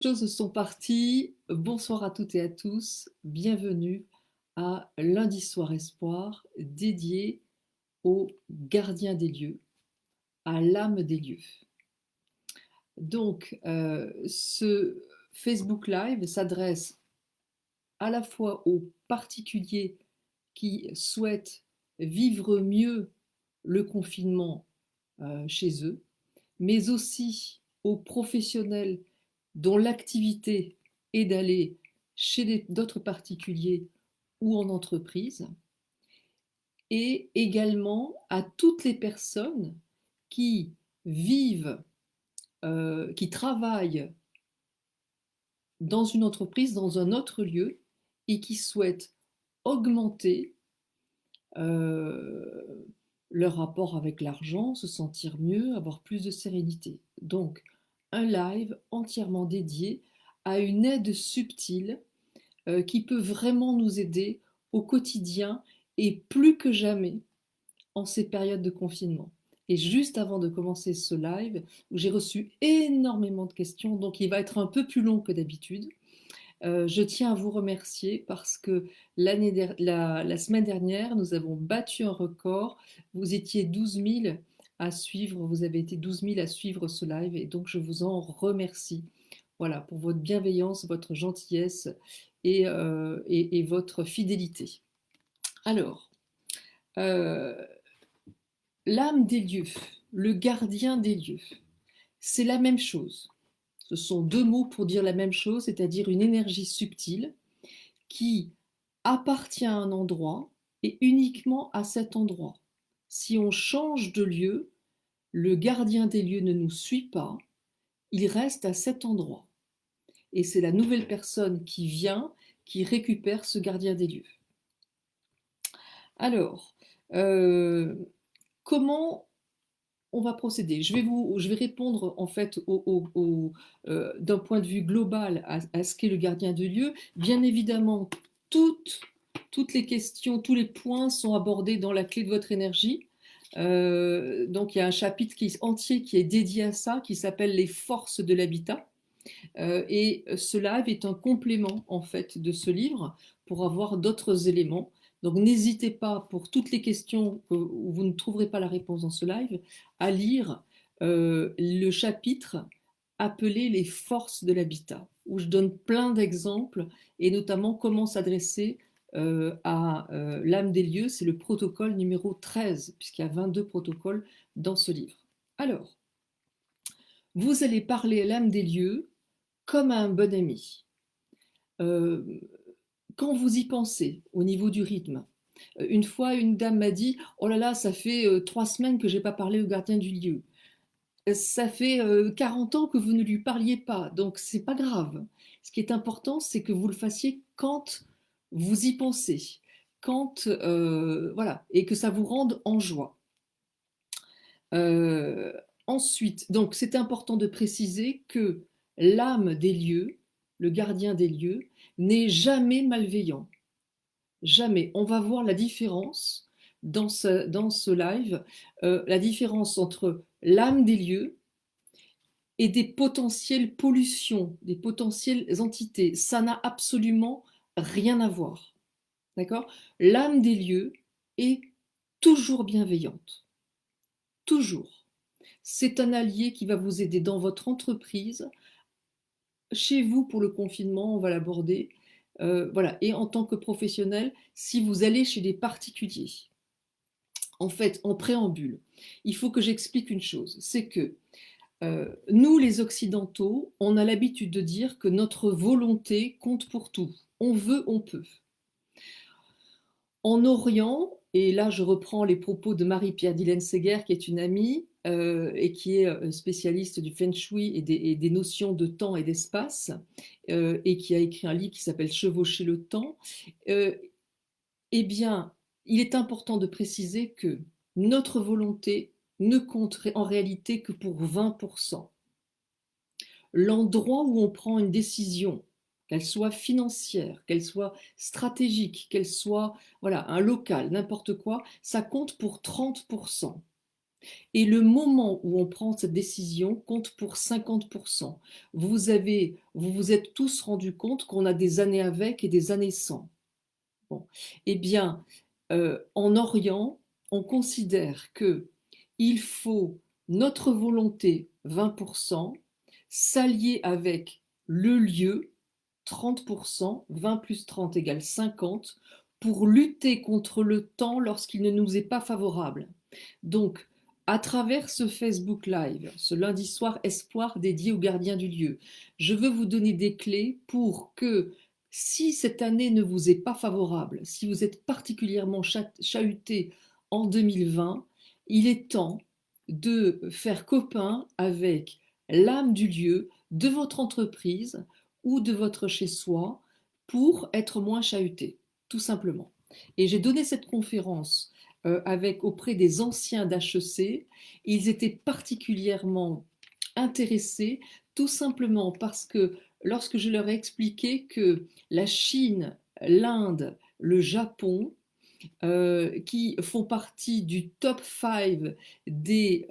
Choses sont parties. Bonsoir à toutes et à tous. Bienvenue à Lundi Soir Espoir, dédié au gardien des lieux, à l'âme des lieux. Donc, ce Facebook Live s'adresse à la fois aux particuliers qui souhaitent vivre mieux le confinement chez eux, mais aussi aux professionnels dont l'activité est d'aller chez d'autres particuliers ou en entreprise, et également à toutes les personnes qui vivent, qui travaillent dans une entreprise, dans un autre lieu, et qui souhaitent augmenter euh, leur rapport avec l'argent, se sentir mieux, avoir plus de sérénité. Donc, un live entièrement dédié à une aide subtile qui peut vraiment nous aider au quotidien et plus que jamais en ces périodes de confinement. Et juste avant de commencer ce live, où j'ai reçu énormément de questions, donc il va être un peu plus long que d'habitude, je tiens à vous remercier parce que la semaine dernière, nous avons battu un record. Vous étiez 12 000 à suivre, vous avez été 12 000 à suivre ce live et donc je vous en remercie. Voilà, pour votre bienveillance, votre gentillesse et votre fidélité. Alors, euh, l'âme des lieux, le gardien des lieux, c'est la même chose. Ce sont deux mots pour dire la même chose, c'est-à-dire une énergie subtile qui appartient à un endroit et uniquement à cet endroit. Si on change de lieu, le gardien des lieux ne nous suit pas, il reste à cet endroit. Et c'est la nouvelle personne qui vient qui récupère ce gardien des lieux. Alors, euh, comment on va procéder? Je vais répondre en fait d'un point de vue global à ce qu'est le gardien de lieu. Bien évidemment, toutes, toutes les questions, tous les points sont abordés dans la clé de votre énergie. Donc il y a un chapitre entier qui est dédié à ça, qui s'appelle les forces de l'habitat. Et ce live est un complément en fait de ce livre pour avoir d'autres éléments. Donc n'hésitez pas pour toutes les questions où vous ne trouverez pas la réponse dans ce live à lire le chapitre appelé les forces de l'habitat, où je donne plein d'exemples et notamment comment s'adresser à l'âme des lieux. C'est le protocole numéro 13, puisqu'il y a 22 protocoles dans ce livre. Alors, vous allez parler à l'âme des lieux comme à un bon ami. Euh, Quand vous y pensez, au niveau du rythme, une fois, une dame m'a dit: «Oh là là, ça fait 3 semaines que j'ai pas parlé au gardien du lieu. Ça fait 40 ans que vous ne lui parliez pas, donc c'est pas grave. Ce qui est important, c'est que vous le fassiez quand vous y pensez, quand voilà, et que ça vous rende en joie. Euh, Ensuite, donc c'est important de préciser que l'âme des lieux, le gardien des lieux, n'est jamais malveillant. Jamais. On va voir la différence dans ce live, la différence entre l'âme des lieux et des potentielles pollutions, des potentielles entités. Ça n'a absolument rien à voir. D'accord? L'âme des lieux est toujours bienveillante. Toujours. C'est un allié qui va vous aider dans votre entreprise, chez vous pour le confinement, on va l'aborder. Voilà. Et en tant que professionnel, si vous allez chez des particuliers. En fait, en préambule, il faut que j'explique une chose, c'est que nous, les Occidentaux, on a l'habitude de dire que notre volonté compte pour tout. On veut, on peut. En Orient, et là je reprends les propos de Marie-Pierre Dillen-Seger, qui est une amie et qui est spécialiste du Feng Shui et des notions de temps et d'espace, et qui a écrit un livre qui s'appelle Chevaucher le temps, euh, eh bien, il est important de préciser que notre volonté ne compte en réalité que pour 20%. L'endroit où on prend une décision, qu'elle soit financière, qu'elle soit stratégique, qu'elle soit voilà, un local, n'importe quoi, ça compte pour 30%. Et le moment où on prend cette décision compte pour 50%. Vous vous êtes tous rendus compte qu'on a des années avec et des années sans. Bon. Eh bien, en Orient, on considère que il faut notre volonté 20%, s'allier avec le lieu 30%, 20 plus 30 égale 50, pour lutter contre le temps lorsqu'il ne nous est pas favorable. Donc, à travers ce Facebook Live, ce lundi soir espoir dédié aux gardiens du lieu, je veux vous donner des clés pour que, si cette année ne vous est pas favorable, si vous êtes particulièrement chahuté en 2020, il est temps de faire copain avec l'âme du lieu, de votre entreprise ou de votre chez-soi pour être moins chahuté, tout simplement. Et j'ai donné cette conférence auprès des anciens d'HEC. Ils étaient particulièrement intéressés, tout simplement parce que lorsque je leur ai expliqué que la Chine, l'Inde, le Japon, qui font partie du top 5 des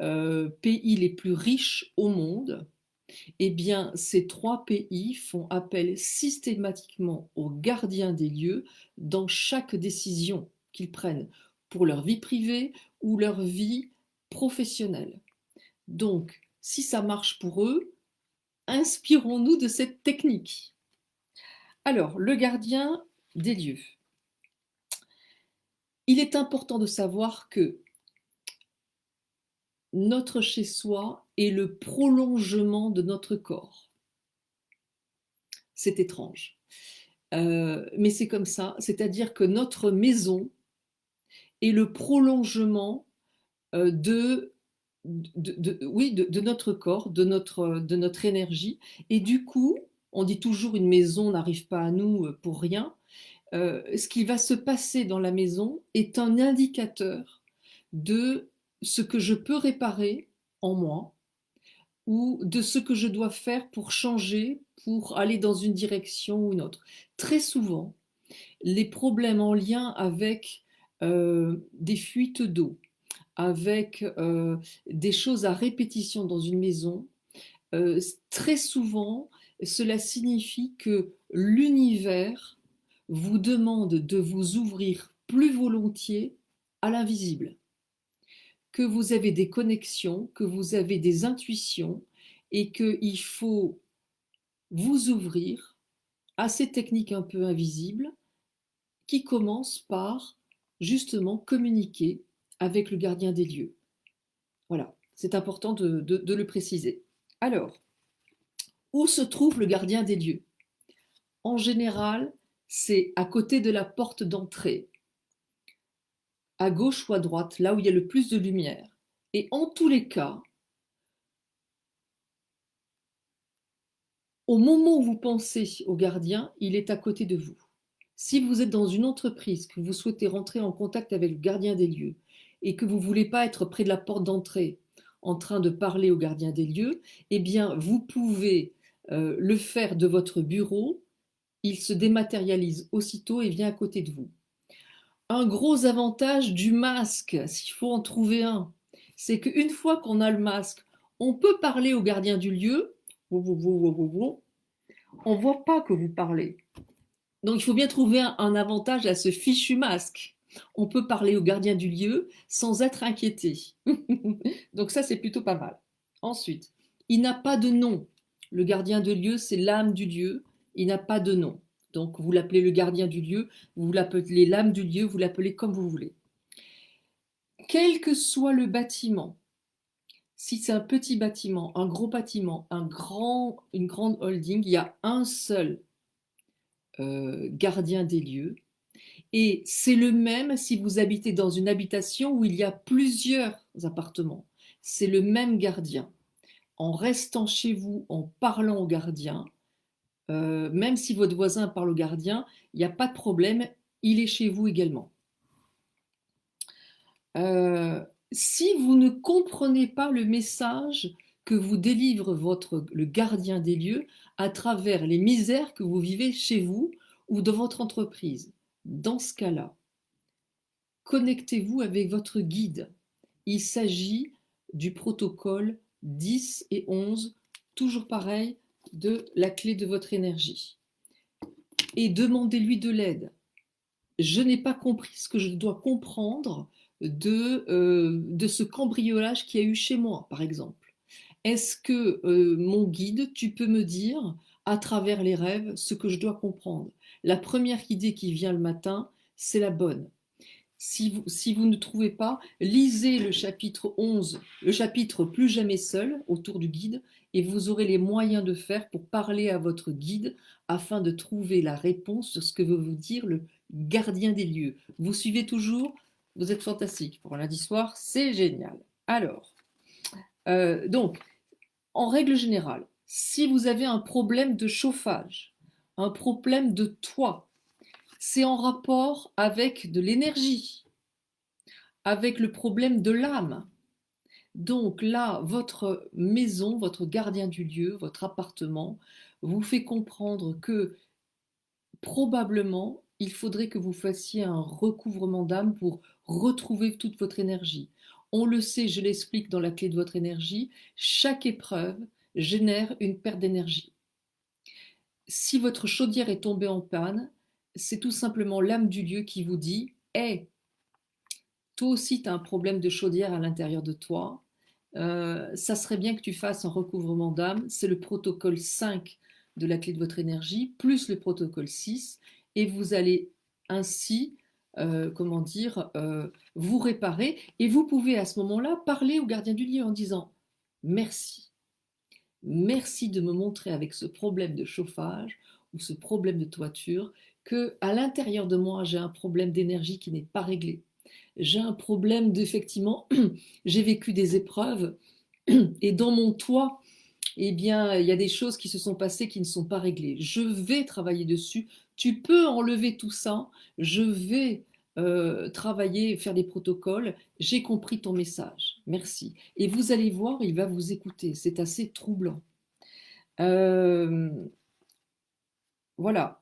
pays les plus riches au monde, eh bien, ces trois pays font appel systématiquement aux gardiens des lieux dans chaque décision qu'ils prennent pour leur vie privée ou leur vie professionnelle. Donc, si ça marche pour eux, inspirons-nous de cette technique. Alors, le gardien des lieux. Il est important de savoir que notre chez-soi est le prolongement de notre corps. C'est étrange. Mais c'est comme ça, c'est-à-dire que notre maison est le prolongement de notre corps, de notre énergie. Et du coup, on dit toujours une maison n'arrive pas à nous pour rien. Ce qui va se passer dans la maison est un indicateur de ce que je peux réparer en moi ou de ce que je dois faire pour changer, pour aller dans une direction ou une autre. Très souvent, les problèmes en lien avec des fuites d'eau, avec des choses à répétition dans une maison, très souvent, cela signifie que l'univers vous demande de vous ouvrir plus volontiers à l'invisible, que vous avez des connexions, que vous avez des intuitions et qu'il faut vous ouvrir à ces techniques un peu invisibles qui commencent par justement communiquer avec le gardien des lieux. Voilà, c'est important de le préciser. Alors, où se trouve le gardien des lieux? En général, c'est à côté de la porte d'entrée, à gauche ou à droite, là où il y a le plus de lumière. Et en tous les cas, au moment où vous pensez au gardien, il est à côté de vous. Si vous êtes dans une entreprise, que vous souhaitez rentrer en contact avec le gardien des lieux et que vous ne voulez pas être près de la porte d'entrée en train de parler au gardien des lieux, eh bien, vous pouvez le faire de votre bureau. Il se dématérialise aussitôt et vient à côté de vous. Un gros avantage du masque, s'il faut en trouver un, c'est qu'une fois qu'on a le masque, on peut parler au gardien du lieu. On ne voit pas que vous parlez. Donc il faut bien trouver un avantage à ce fichu masque. On peut parler au gardien du lieu sans être inquiété. Donc ça, c'est plutôt pas mal. Ensuite, il n'a pas de nom. Le gardien de lieu, c'est l'âme du lieu. Il n'a pas de nom. Donc vous l'appelez le gardien du lieu, vous l'appelez l'âme du lieu, vous l'appelez comme vous voulez. Quel que soit le bâtiment, si c'est un petit bâtiment, un gros bâtiment, une grande holding, il y a un seul gardien des lieux. Et c'est le même si vous habitez dans une habitation où il y a plusieurs appartements. C'est le même gardien. En restant chez vous, en parlant au gardien, même si votre voisin parle au gardien, il n'y a pas de problème, il est chez vous également. Si vous ne comprenez pas le message que vous délivre le gardien des lieux à travers les misères que vous vivez chez vous ou dans votre entreprise, dans ce cas-là, connectez-vous avec votre guide. Il s'agit du protocole 10 et 11, toujours pareil, de la clé de votre énergie. Et demandez-lui de l'aide. Je n'ai pas compris ce que je dois comprendre de ce cambriolage qu'il y a eu chez moi, par exemple. Est-ce que mon guide, tu peux me dire à travers les rêves ce que je dois comprendre? La première idée qui vient le matin, c'est la bonne. Si vous ne trouvez pas, lisez le chapitre 11, le chapitre Plus jamais seul, autour du guide, et vous aurez les moyens de faire pour parler à votre guide afin de trouver la réponse sur ce que veut vous dire le gardien des lieux. Vous suivez toujours? Vous êtes fantastique. Pour un lundi soir, c'est génial. Alors, donc, en règle générale, si vous avez un problème de chauffage, un problème de toit, c'est en rapport avec de l'énergie, avec le problème de l'âme. Donc là, votre maison, votre gardien du lieu, votre appartement, vous fait comprendre que probablement, il faudrait que vous fassiez un recouvrement d'âme pour retrouver toute votre énergie. On le sait, je l'explique dans la clé de votre énergie, chaque épreuve génère une perte d'énergie. Si votre chaudière est tombée en panne, c'est tout simplement l'âme du lieu qui vous dit: Hey, toi aussi, tu as un problème de chaudière à l'intérieur de toi. Ça serait bien que tu fasses un recouvrement d'âme. C'est le protocole 5 de la clé de votre énergie, plus le protocole 6. Et vous allez ainsi, comment dire, vous réparer. Et vous pouvez à ce moment-là parler au gardien du lieu en disant: Merci. Merci de me montrer avec ce problème de chauffage ou ce problème de toiture que à l'intérieur de moi, j'ai un problème d'énergie qui n'est pas réglé. J'ai un problème d'effectivement, j'ai vécu des épreuves et dans mon toit, eh bien, il y a des choses qui se sont passées qui ne sont pas réglées. Je vais travailler dessus. Tu peux enlever tout ça. Je vais travailler, faire des protocoles. J'ai compris ton message. Merci. Et vous allez voir, il va vous écouter. C'est assez troublant. Euh, voilà.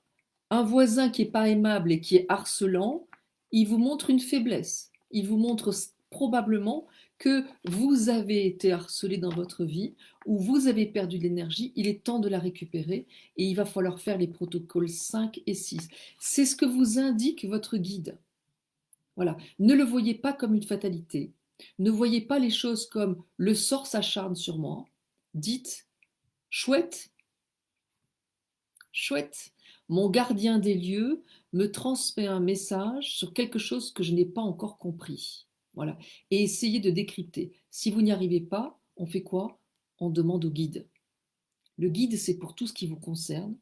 Un voisin qui n'est pas aimable et qui est harcelant, il vous montre une faiblesse. Il vous montre probablement que vous avez été harcelé dans votre vie ou vous avez perdu de l'énergie. Il est temps de la récupérer et il va falloir faire les protocoles 5 et 6. C'est ce que vous indique votre guide. Voilà. Ne le voyez pas comme une fatalité. Ne voyez pas les choses comme le sort s'acharne sur moi. Dites, chouette, chouette, mon gardien des lieux me transmet un message sur quelque chose que je n'ai pas encore compris. Voilà. Et essayez de décrypter. Si vous n'y arrivez pas, on fait quoi? On demande au guide. Le guide, c'est pour tout ce qui vous concerne.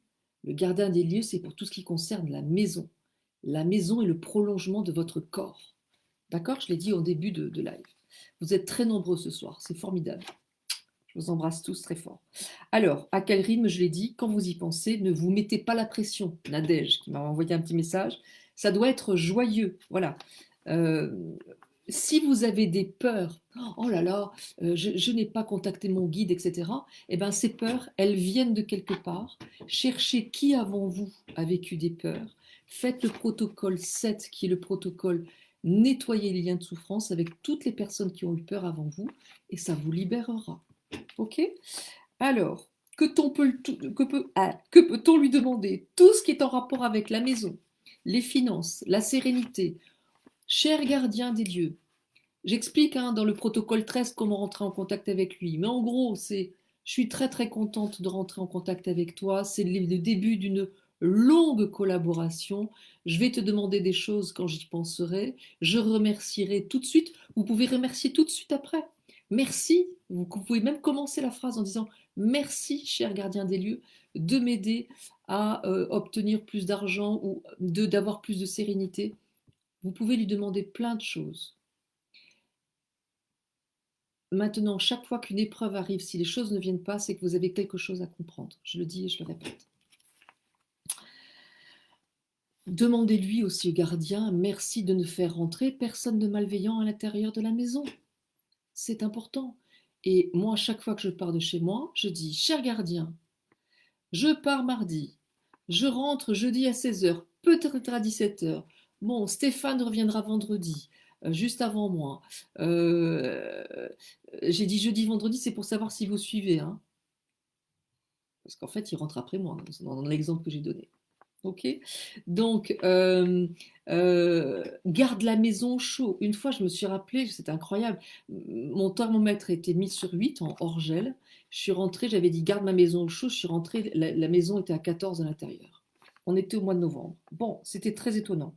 Le gardien des lieux, c'est pour tout ce qui concerne la maison. La maison est le prolongement de votre corps. D'accord? Je l'ai dit au début de live. Vous êtes très nombreux ce soir. C'est formidable. Je vous embrasse tous très fort. Alors, à quel rythme, je l'ai dit, quand vous y pensez, ne vous mettez pas la pression. Nadège qui m'a envoyé un petit message. Ça doit être joyeux. Voilà. Euh, si vous avez des peurs, oh là là, je n'ai pas contacté mon guide, etc., eh bien, ces peurs, elles viennent de quelque part. Cherchez qui avant vous a vécu des peurs. Faites le protocole 7, qui est le protocole nettoyer les liens de souffrance avec toutes les personnes qui ont eu peur avant vous, et ça vous libérera. Ok? Alors, que peut-on lui demander? Tout ce qui est en rapport avec la maison, les finances, la sérénité. Cher gardien des dieux, j'explique dans le protocole 13 comment rentrer en contact avec lui. Mais en gros, je suis très très contente de rentrer en contact avec toi. C'est le début d'une longue collaboration. Je vais te demander des choses quand j'y penserai. Je remercierai tout de suite. Vous pouvez remercier tout de suite après. Merci. Vous pouvez même commencer la phrase en disant: merci, cher gardien des lieux, de m'aider à obtenir plus d'argent ou d'avoir plus de sérénité. Vous pouvez lui demander plein de choses. Maintenant, chaque fois qu'une épreuve arrive, si les choses ne viennent pas, c'est que vous avez quelque chose à comprendre. Je le dis et je le répète. Demandez-lui aussi au gardien: merci de ne faire rentrer personne de malveillant à l'intérieur de la maison. C'est important. Et moi, chaque fois que je pars de chez moi, je dis: cher gardien, je pars mardi, je rentre jeudi à 16h, peut-être à 17h. Bon, Stéphane reviendra vendredi. juste avant moi. Euh, j'ai dit jeudi, vendredi, c'est pour savoir si vous suivez, hein, parce qu'en fait, il rentre après moi, dans l'exemple que j'ai donné. Ok. Donc, garde la maison chaud. Une fois, je me suis rappelé, c'était incroyable. Mon thermomètre était mis sur 8 en hors gel. Je suis rentrée, j'avais dit garde ma maison au chaud. Je suis rentrée, la maison était à 14 à l'intérieur. On était au mois de novembre. Bon, c'était très étonnant.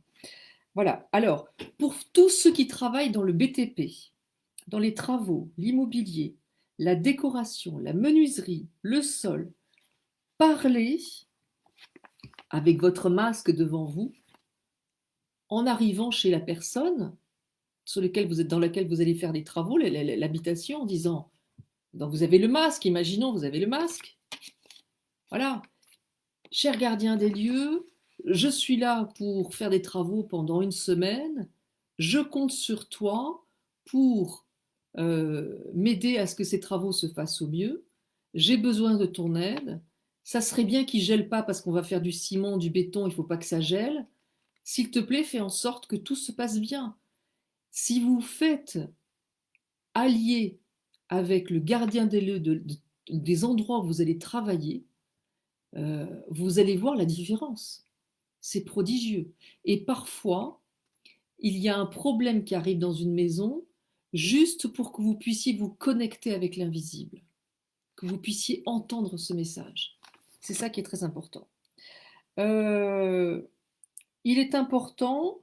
Voilà. Alors, pour tous ceux qui travaillent dans le BTP, dans les travaux, l'immobilier, la décoration, la menuiserie, le sol, parlez avec votre masque devant vous en arrivant chez la personne dans laquelle vous allez faire des travaux, l'habitation, en disant, donc vous avez le masque, imaginons, vous avez le masque. Voilà. Cher gardien des lieux, je suis là pour faire des travaux pendant une semaine. Je compte sur toi pour m'aider à ce que ces travaux se fassent au mieux. J'ai besoin de ton aide. Ça serait bien qu'il ne gèle pas parce qu'on va faire du ciment, du béton, il ne faut pas que ça gèle. S'il te plaît, fais en sorte que tout se passe bien. Si vous faites allier avec le gardien des lieux des endroits où vous allez travailler, vous allez voir la différence. C'est prodigieux. Et parfois, il y a un problème qui arrive dans une maison juste pour que vous puissiez vous connecter avec l'invisible, que vous puissiez entendre ce message. C'est ça qui est très important. Euh, il est important.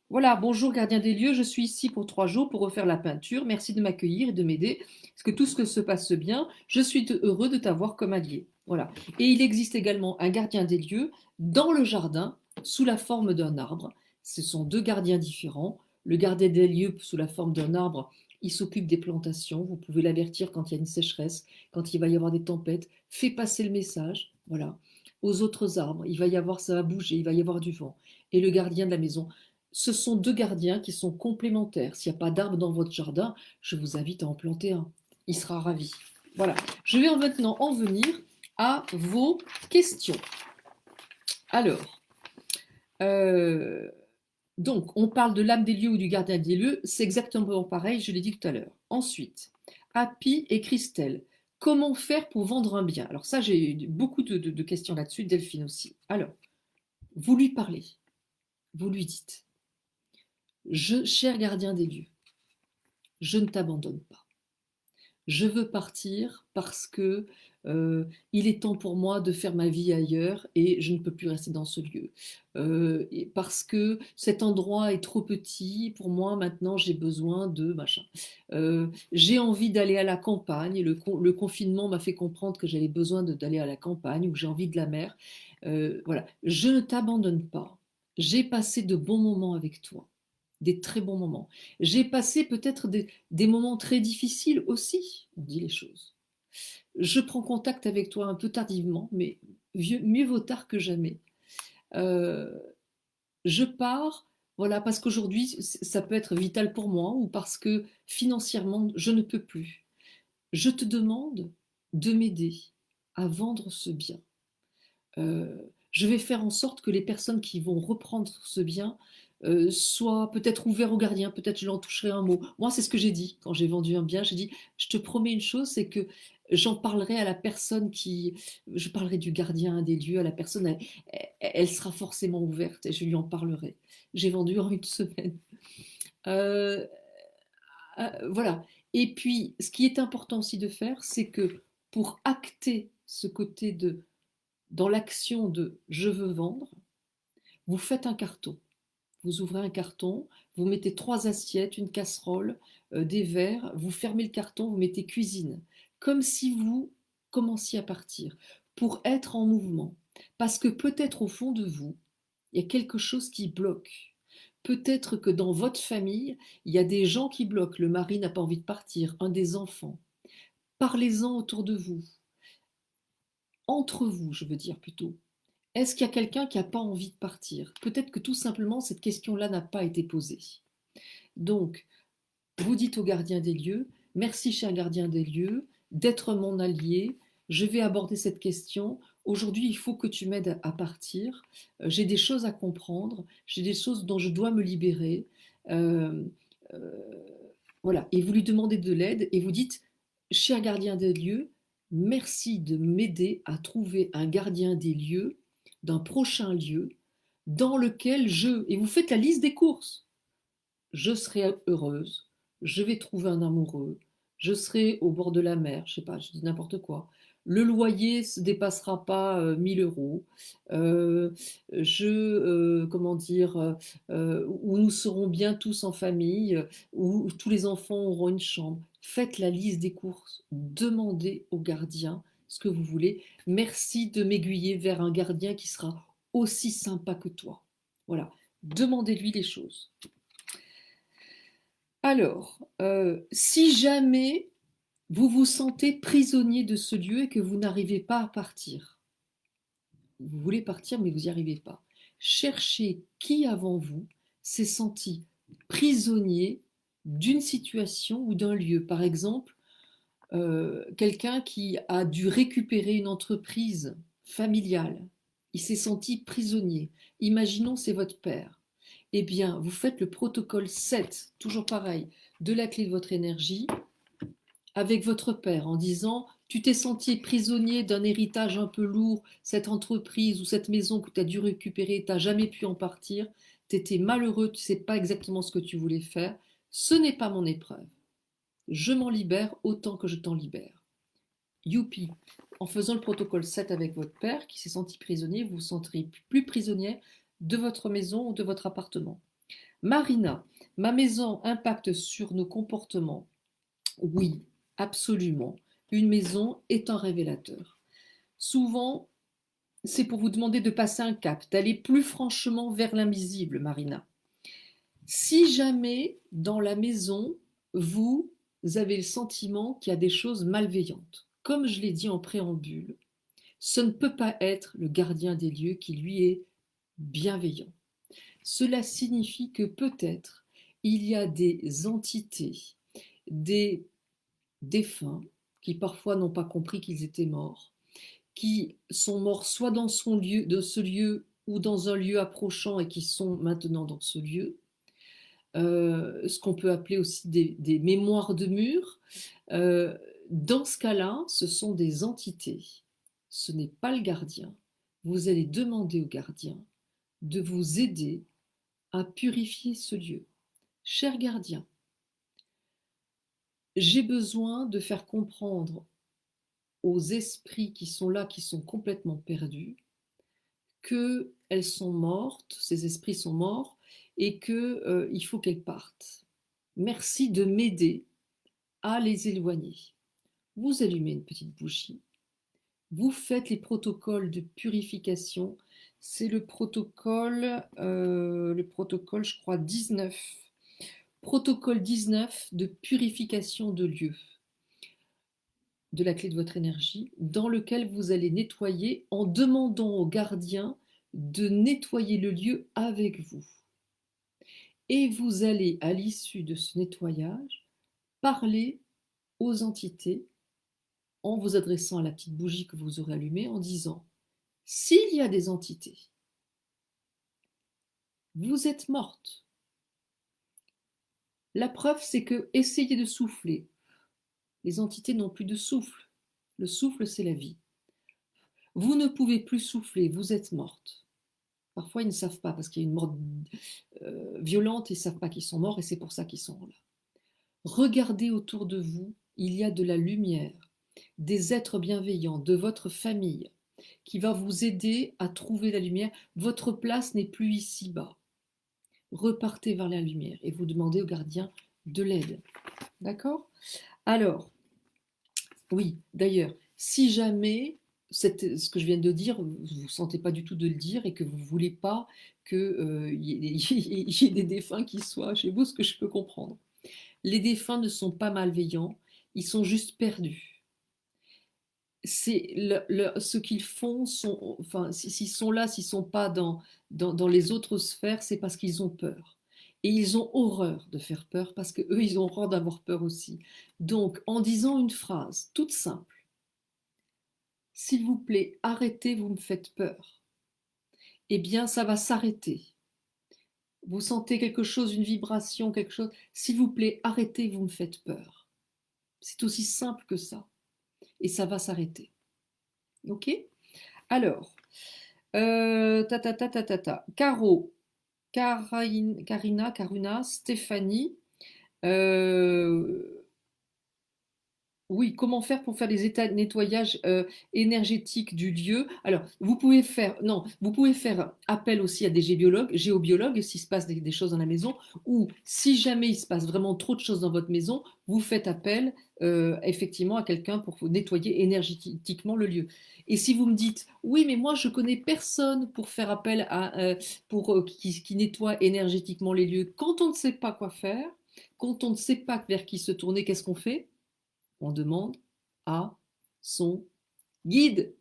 Voilà, bonjour gardien des lieux, je suis ici pour 3 jours pour refaire la peinture. Merci de m'accueillir et de m'aider. Est-ce que tout ce que se passe bien? Je suis heureux de t'avoir comme allié. Voilà. Et il existe également un gardien des lieux dans le jardin sous la forme d'un arbre. Ce sont 2 gardiens différents. Le gardien des lieux sous la forme d'un arbre, il s'occupe des plantations. Vous pouvez l'avertir quand il y a une sécheresse, quand il va y avoir des tempêtes. Fait passer le message. Voilà. Aux autres arbres, il va y avoir, ça va bouger, il va y avoir du vent. Et le gardien de la maison, ce sont 2 gardiens qui sont complémentaires. S'il n'y a pas d'arbre dans votre jardin, je vous invite à en planter un. Il sera ravi. Voilà. Je vais maintenant en venir à vos questions. Alors, euh, donc, on parle de l'âme des lieux ou du gardien des lieux. C'est exactement pareil, je l'ai dit tout à l'heure. Ensuite, Happy et Christelle. Comment faire pour vendre un bien? Alors ça, j'ai eu beaucoup de questions là-dessus, Delphine aussi. Alors, vous lui parlez, vous lui dites, cher gardien des lieux, je ne t'abandonne pas. Je veux partir parce que il est temps pour moi de faire ma vie ailleurs et je ne peux plus rester dans ce lieu. Et parce que cet endroit est trop petit pour moi, maintenant j'ai besoin de machin. J'ai envie d'aller à la campagne. Le confinement m'a fait comprendre que j'avais besoin d'aller à la campagne ou que j'ai envie de la mer. Voilà, je ne t'abandonne pas. J'ai passé de bons moments avec toi, des très bons moments. J'ai passé peut-être des moments très difficiles aussi, on dit les choses. Je prends contact avec toi un peu tardivement, mais mieux vaut tard que jamais. Euh, je pars, voilà, parce qu'aujourd'hui, ça peut être vital pour moi ou parce que financièrement, je ne peux plus. Je te demande de m'aider à vendre ce bien. Je vais faire en sorte que les personnes qui vont reprendre ce bien soient peut-être ouverts au gardien, peut-être je leur toucherai un mot. Moi, c'est ce que j'ai dit quand j'ai vendu un bien. J'ai dit, je te promets une chose, c'est que j'en parlerai à la personne je parlerai du gardien des lieux à la personne, elle sera forcément ouverte et je lui en parlerai. J'ai vendu en une semaine. Euh, voilà. Et puis, ce qui est important aussi de faire, c'est que pour acter ce côté dans l'action de je veux vendre, vous faites un carton. Vous ouvrez un carton, vous mettez 3 assiettes, une casserole, des verres, vous fermez le carton, vous mettez cuisine, comme si vous commenciez à partir, pour être en mouvement. Parce que peut-être au fond de vous, il y a quelque chose qui bloque. Peut-être que dans votre famille, il y a des gens qui bloquent. Le mari n'a pas envie de partir, un des enfants. Parlez-en autour de vous. Entre vous, je veux dire plutôt. Est-ce qu'il y a quelqu'un qui n'a pas envie de partir? Peut-être que tout simplement cette question-là n'a pas été posée. Donc, vous dites au gardien des lieux, merci cher gardien des lieux, d'être mon allié, je vais aborder cette question. Aujourd'hui, il faut que tu m'aides à partir. J'ai des choses à comprendre, j'ai des choses dont je dois me libérer. Euh, euh, voilà, et vous lui demandez de l'aide et vous dites, cher gardien des lieux, merci de m'aider à trouver un gardien des lieux, d'un prochain lieu, dans lequel et vous faites la liste des courses. Je serai heureuse, je vais trouver un amoureux, je serai au bord de la mer, je sais pas, je dis n'importe quoi. Le loyer ne dépassera pas 1000 euros. Euh, comment dire, où nous serons bien tous en famille, où tous les enfants auront une chambre. Faites la liste des courses, demandez au gardien ce que vous voulez. Merci de m'aiguiller vers un gardien qui sera aussi sympa que toi. Voilà, demandez-lui les choses. Alors, si jamais vous vous sentez prisonnier de ce lieu et que vous n'arrivez pas à partir, vous voulez partir mais vous n'y arrivez pas, cherchez qui avant vous s'est senti prisonnier d'une situation ou d'un lieu. Par exemple, quelqu'un qui a dû récupérer une entreprise familiale, il s'est senti prisonnier. Imaginons c'est votre père. Eh bien, vous faites le protocole 7, toujours pareil, de la clé de votre énergie, avec votre père, en disant, tu t'es senti prisonnier d'un héritage un peu lourd, cette entreprise ou cette maison que tu as dû récupérer, tu n'as jamais pu en partir, tu étais malheureux, tu ne sais pas exactement ce que tu voulais faire, ce n'est pas mon épreuve. Je m'en libère autant que je t'en libère. Youpi! En faisant le protocole 7 avec votre père qui s'est senti prisonnier, vous vous sentirez plus prisonnier de votre maison ou de votre appartement. Marina, ma maison impacte sur nos comportements. Oui, absolument. Une maison est un révélateur. Souvent, c'est pour vous demander de passer un cap, d'aller plus franchement vers l'invisible, Marina. Si jamais dans la maison, vous avez le sentiment qu'il y a des choses malveillantes, comme je l'ai dit en préambule, ce ne peut pas être le gardien des lieux qui lui est bienveillant. Cela signifie que peut-être il y a des entités, des défunts qui parfois n'ont pas compris qu'ils étaient morts, qui sont morts soit dans ce lieu ou dans un lieu approchant et qui sont maintenant dans ce lieu, ce qu'on peut appeler aussi des mémoires de murs. Euh, dans ce cas-là, ce sont des entités. Ce n'est pas le gardien. Vous allez demander au gardien de vous aider à purifier ce lieu. Cher gardien, j'ai besoin de faire comprendre aux esprits qui sont là, qui sont complètement perdus, qu'elles sont mortes, ces esprits sont morts, et qu'il faut qu'elles partent. Merci de m'aider à les éloigner. Vous allumez une petite bougie, vous faites les protocoles de purification, c'est le protocole, je crois, 19. Protocole 19 de purification de lieux, de la clé de votre énergie, dans lequel vous allez nettoyer en demandant au gardien de nettoyer le lieu avec vous. Et vous allez, à l'issue de ce nettoyage, parler aux entités en vous adressant à la petite bougie que vous aurez allumée en disant, s'il y a des entités, vous êtes morte. La preuve, c'est que essayez de souffler. Les entités n'ont plus de souffle. Le souffle, c'est la vie. Vous ne pouvez plus souffler, vous êtes morte. Parfois, ils ne savent pas parce qu'il y a une mort violente, ils ne savent pas qu'ils sont morts et c'est pour ça qu'ils sont là. Regardez autour de vous, il y a de la lumière, des êtres bienveillants, de votre famille, qui va vous aider à trouver la lumière. Votre place n'est plus ici-bas. Repartez vers la lumière et vous demandez au gardien de l'aide. D'accord? Alors, oui, d'ailleurs, si jamais ce que je viens de dire, vous ne sentez pas du tout de le dire et que vous ne voulez pas qu'il y ait des défunts qui soient chez vous, ce que je peux comprendre. Les défunts ne sont pas malveillants, ils sont juste perdus. Ce qu'ils font, enfin, s'ils sont là, s'ils ne sont pas dans les autres sphères, c'est parce qu'ils ont peur. Et ils ont horreur de faire peur parce qu'eux, ils ont horreur d'avoir peur aussi. Donc, en disant une phrase toute simple, s'il vous plaît, arrêtez, vous me faites peur, eh bien, ça va s'arrêter. Vous sentez quelque chose, une vibration, quelque chose. S'il vous plaît, arrêtez, vous me faites peur. C'est aussi simple que ça. Et ça va s'arrêter. Ok? Alors, ta ta ta ta ta ta. Caro, Karuna, Stéphanie. euh, Oui, comment faire pour faire les états de nettoyage énergétique du lieu? Alors, vous pouvez faire, non, vous pouvez faire appel aussi à des géobiologues, s'il se passe des choses dans la maison, ou si jamais il se passe vraiment trop de choses dans votre maison, vous faites appel effectivement à quelqu'un pour vous nettoyer énergétiquement le lieu. Et si vous me dites, oui, mais moi je connais personne pour faire appel à, qui nettoie énergétiquement les lieux, quand on ne sait pas quoi faire, quand on ne sait pas vers qui se tourner, qu'est-ce qu'on fait? On demande à son guide.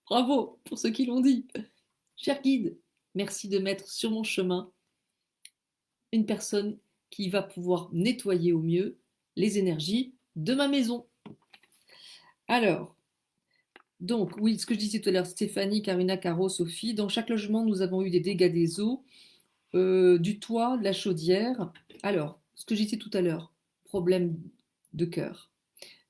Bravo pour ceux qui l'ont dit. Cher guide, merci de mettre sur mon chemin une personne qui va pouvoir nettoyer au mieux les énergies de ma maison. Alors, donc, oui, ce que je disais tout à l'heure, Stéphanie, Karina, Caro, Sophie, dans chaque logement, nous avons eu des dégâts des eaux, du toit, de la chaudière. Alors, ce que je disais tout à l'heure, problème de cœur,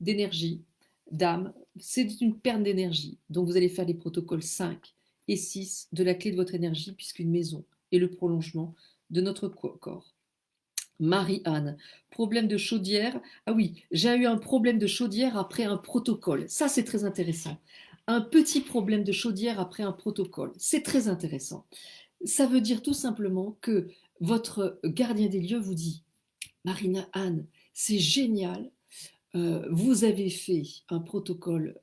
d'énergie, d'âme, c'est une perte d'énergie. Donc vous allez faire les protocoles 5 et 6 de la clé de votre énergie, puisqu'une maison est le prolongement de notre corps. Marie-Anne, problème de chaudière. Ah oui, j'ai eu un problème de chaudière après un protocole. Ça, c'est très intéressant. Un petit problème de chaudière après un protocole. C'est très intéressant. Ça veut dire tout simplement que votre gardien des lieux vous dit, Marina Anne, c'est génial, vous avez fait un protocole,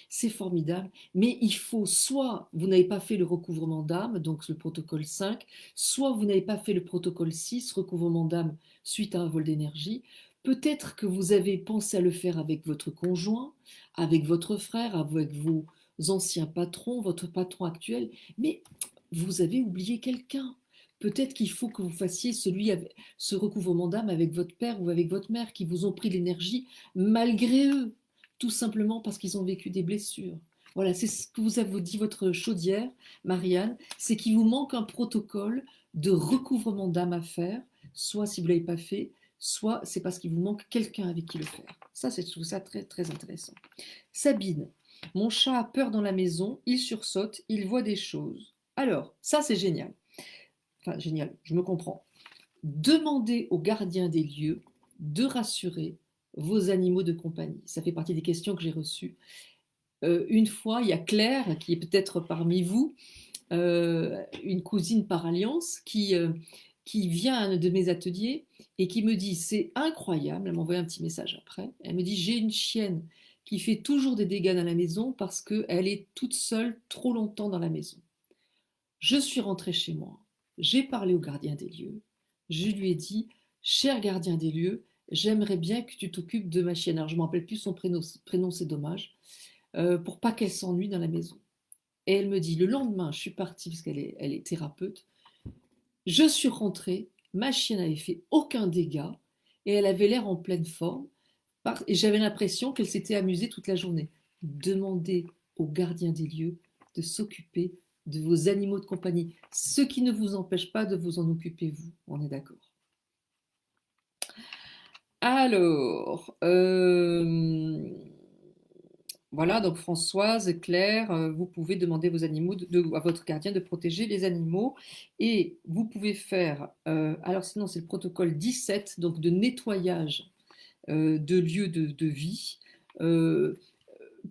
c'est formidable, mais il faut soit vous n'avez pas fait le recouvrement d'âme, donc le protocole 5, soit vous n'avez pas fait le protocole 6, recouvrement d'âme suite à un vol d'énergie. Peut-être que vous avez pensé à le faire avec votre conjoint, avec votre frère, avec vos anciens patrons, votre patron actuel, mais vous avez oublié quelqu'un. Peut-être qu'il faut que vous fassiez ce recouvrement d'âme avec votre père ou avec votre mère qui vous ont pris l'énergie malgré eux, tout simplement parce qu'ils ont vécu des blessures. Voilà, c'est ce que vous avez dit votre chaudière, Marianne, c'est qu'il vous manque un protocole de recouvrement d'âme à faire, soit si vous ne l'avez pas fait, soit c'est parce qu'il vous manque quelqu'un avec qui le faire. Ça, je trouve ça très, très intéressant. Sabine, mon chat a peur dans la maison, il sursaute, il voit des choses. Alors, ça c'est génial. Enfin, génial, je me comprends. Demandez au gardien des lieux de rassurer vos animaux de compagnie. Ça fait partie des questions que j'ai reçues. Une fois, il y a Claire, qui est peut-être parmi vous, une cousine par alliance, qui vient à un de mes ateliers et qui me dit, c'est incroyable, elle m'a envoyé un petit message après, elle me dit, j'ai une chienne qui fait toujours des dégâts dans la maison parce qu'elle est toute seule trop longtemps dans la maison. Je suis rentrée chez moi, j'ai parlé au gardien des lieux, je lui ai dit, cher gardien des lieux, j'aimerais bien que tu t'occupes de ma chienne. Alors je ne me rappelle plus son prénom, c'est dommage, pour pas qu'elle s'ennuie dans la maison. Et elle me dit, le lendemain, je suis partie, parce elle est thérapeute, je suis rentrée, ma chienne n'avait fait aucun dégât, et elle avait l'air en pleine forme, et j'avais l'impression qu'elle s'était amusée toute la journée. Demandez au gardien des lieux de s'occuper de vos animaux de compagnie, ce qui ne vous empêche pas de vous en occuper vous, on est d'accord. Alors, voilà, donc Françoise, Claire, vous pouvez demander vos animaux à votre gardien de protéger les animaux et vous pouvez faire, alors sinon c'est le protocole 17, donc de nettoyage de lieux de vie, euh,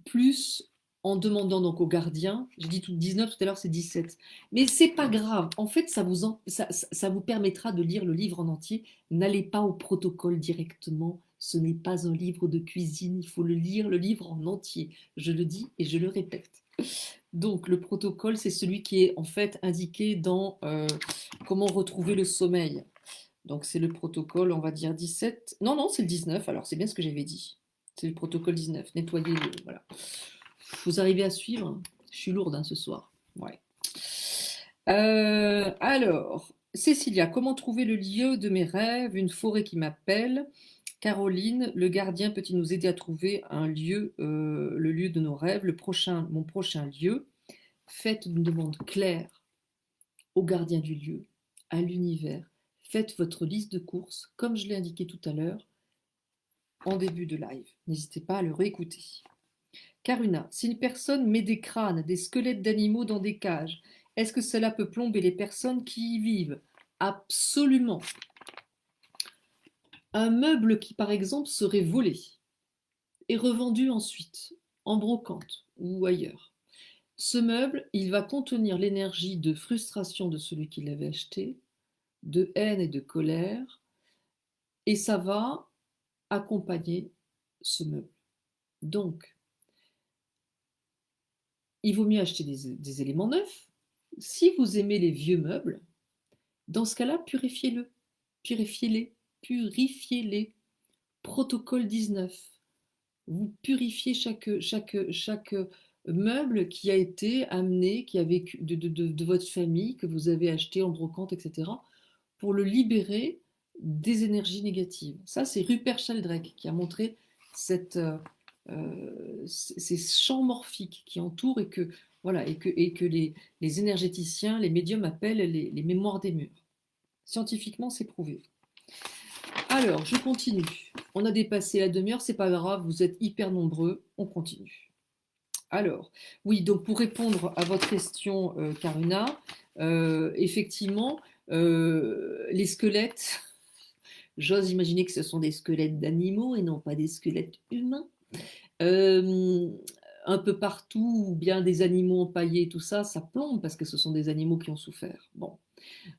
plus en demandant donc au gardien, j'ai dit tout 19 tout à l'heure, c'est 17. Mais c'est pas grave, en fait, ça vous permettra de lire le livre en entier. N'allez pas au protocole directement, ce n'est pas un livre de cuisine, il faut le lire, le livre en entier. Je le dis et je le répète. Donc le protocole, c'est celui qui est en fait indiqué dans comment retrouver le sommeil. Donc c'est le protocole, on va dire 17. Non, non, c'est le 19, alors c'est bien ce que j'avais dit. C'est le protocole 19, nettoyer le... Voilà. Vous arrivez à suivre? Je suis lourde hein, ce soir. Ouais. Alors, Cécilia, comment trouver le lieu de mes rêves, une forêt qui m'appelle? Caroline, le gardien peut-il nous aider à trouver un lieu, le lieu de nos rêves, mon prochain lieu? Faites une demande claire au gardien du lieu, à l'univers. Faites votre liste de courses, comme je l'ai indiqué tout à l'heure en début de live. N'hésitez pas à le réécouter. Karuna, si une personne met des crânes, des squelettes d'animaux dans des cages, est-ce que cela peut plomber les personnes qui y vivent? Absolument. Un meuble qui, par exemple, serait volé et revendu ensuite en brocante ou ailleurs. Ce meuble, il va contenir l'énergie de frustration de celui qui l'avait acheté, de haine et de colère, et ça va accompagner ce meuble. Donc, il vaut mieux acheter des éléments neufs. Si vous aimez les vieux meubles, dans ce cas-là, purifiez-le, purifiez-les, purifiez-les. Protocole 19. Vous purifiez chaque meuble qui a été amené, qui a vécu de votre famille, que vous avez acheté en brocante, etc., pour le libérer des énergies négatives. Ça, c'est Rupert Sheldrake qui a montré ces champs morphiques qui entourent et que, voilà, et que les énergéticiens, les médiums appellent les mémoires des murs. Scientifiquement, c'est prouvé. Alors, je continue. On a dépassé la demi-heure, c'est pas grave, vous êtes hyper nombreux, on continue. Alors, oui, donc pour répondre à votre question, Karuna, effectivement, les squelettes, j'ose imaginer que ce sont des squelettes d'animaux et non pas des squelettes humains. Euh, un peu partout, ou bien des animaux empaillés, tout ça, ça plombe parce que ce sont des animaux qui ont souffert. Bon.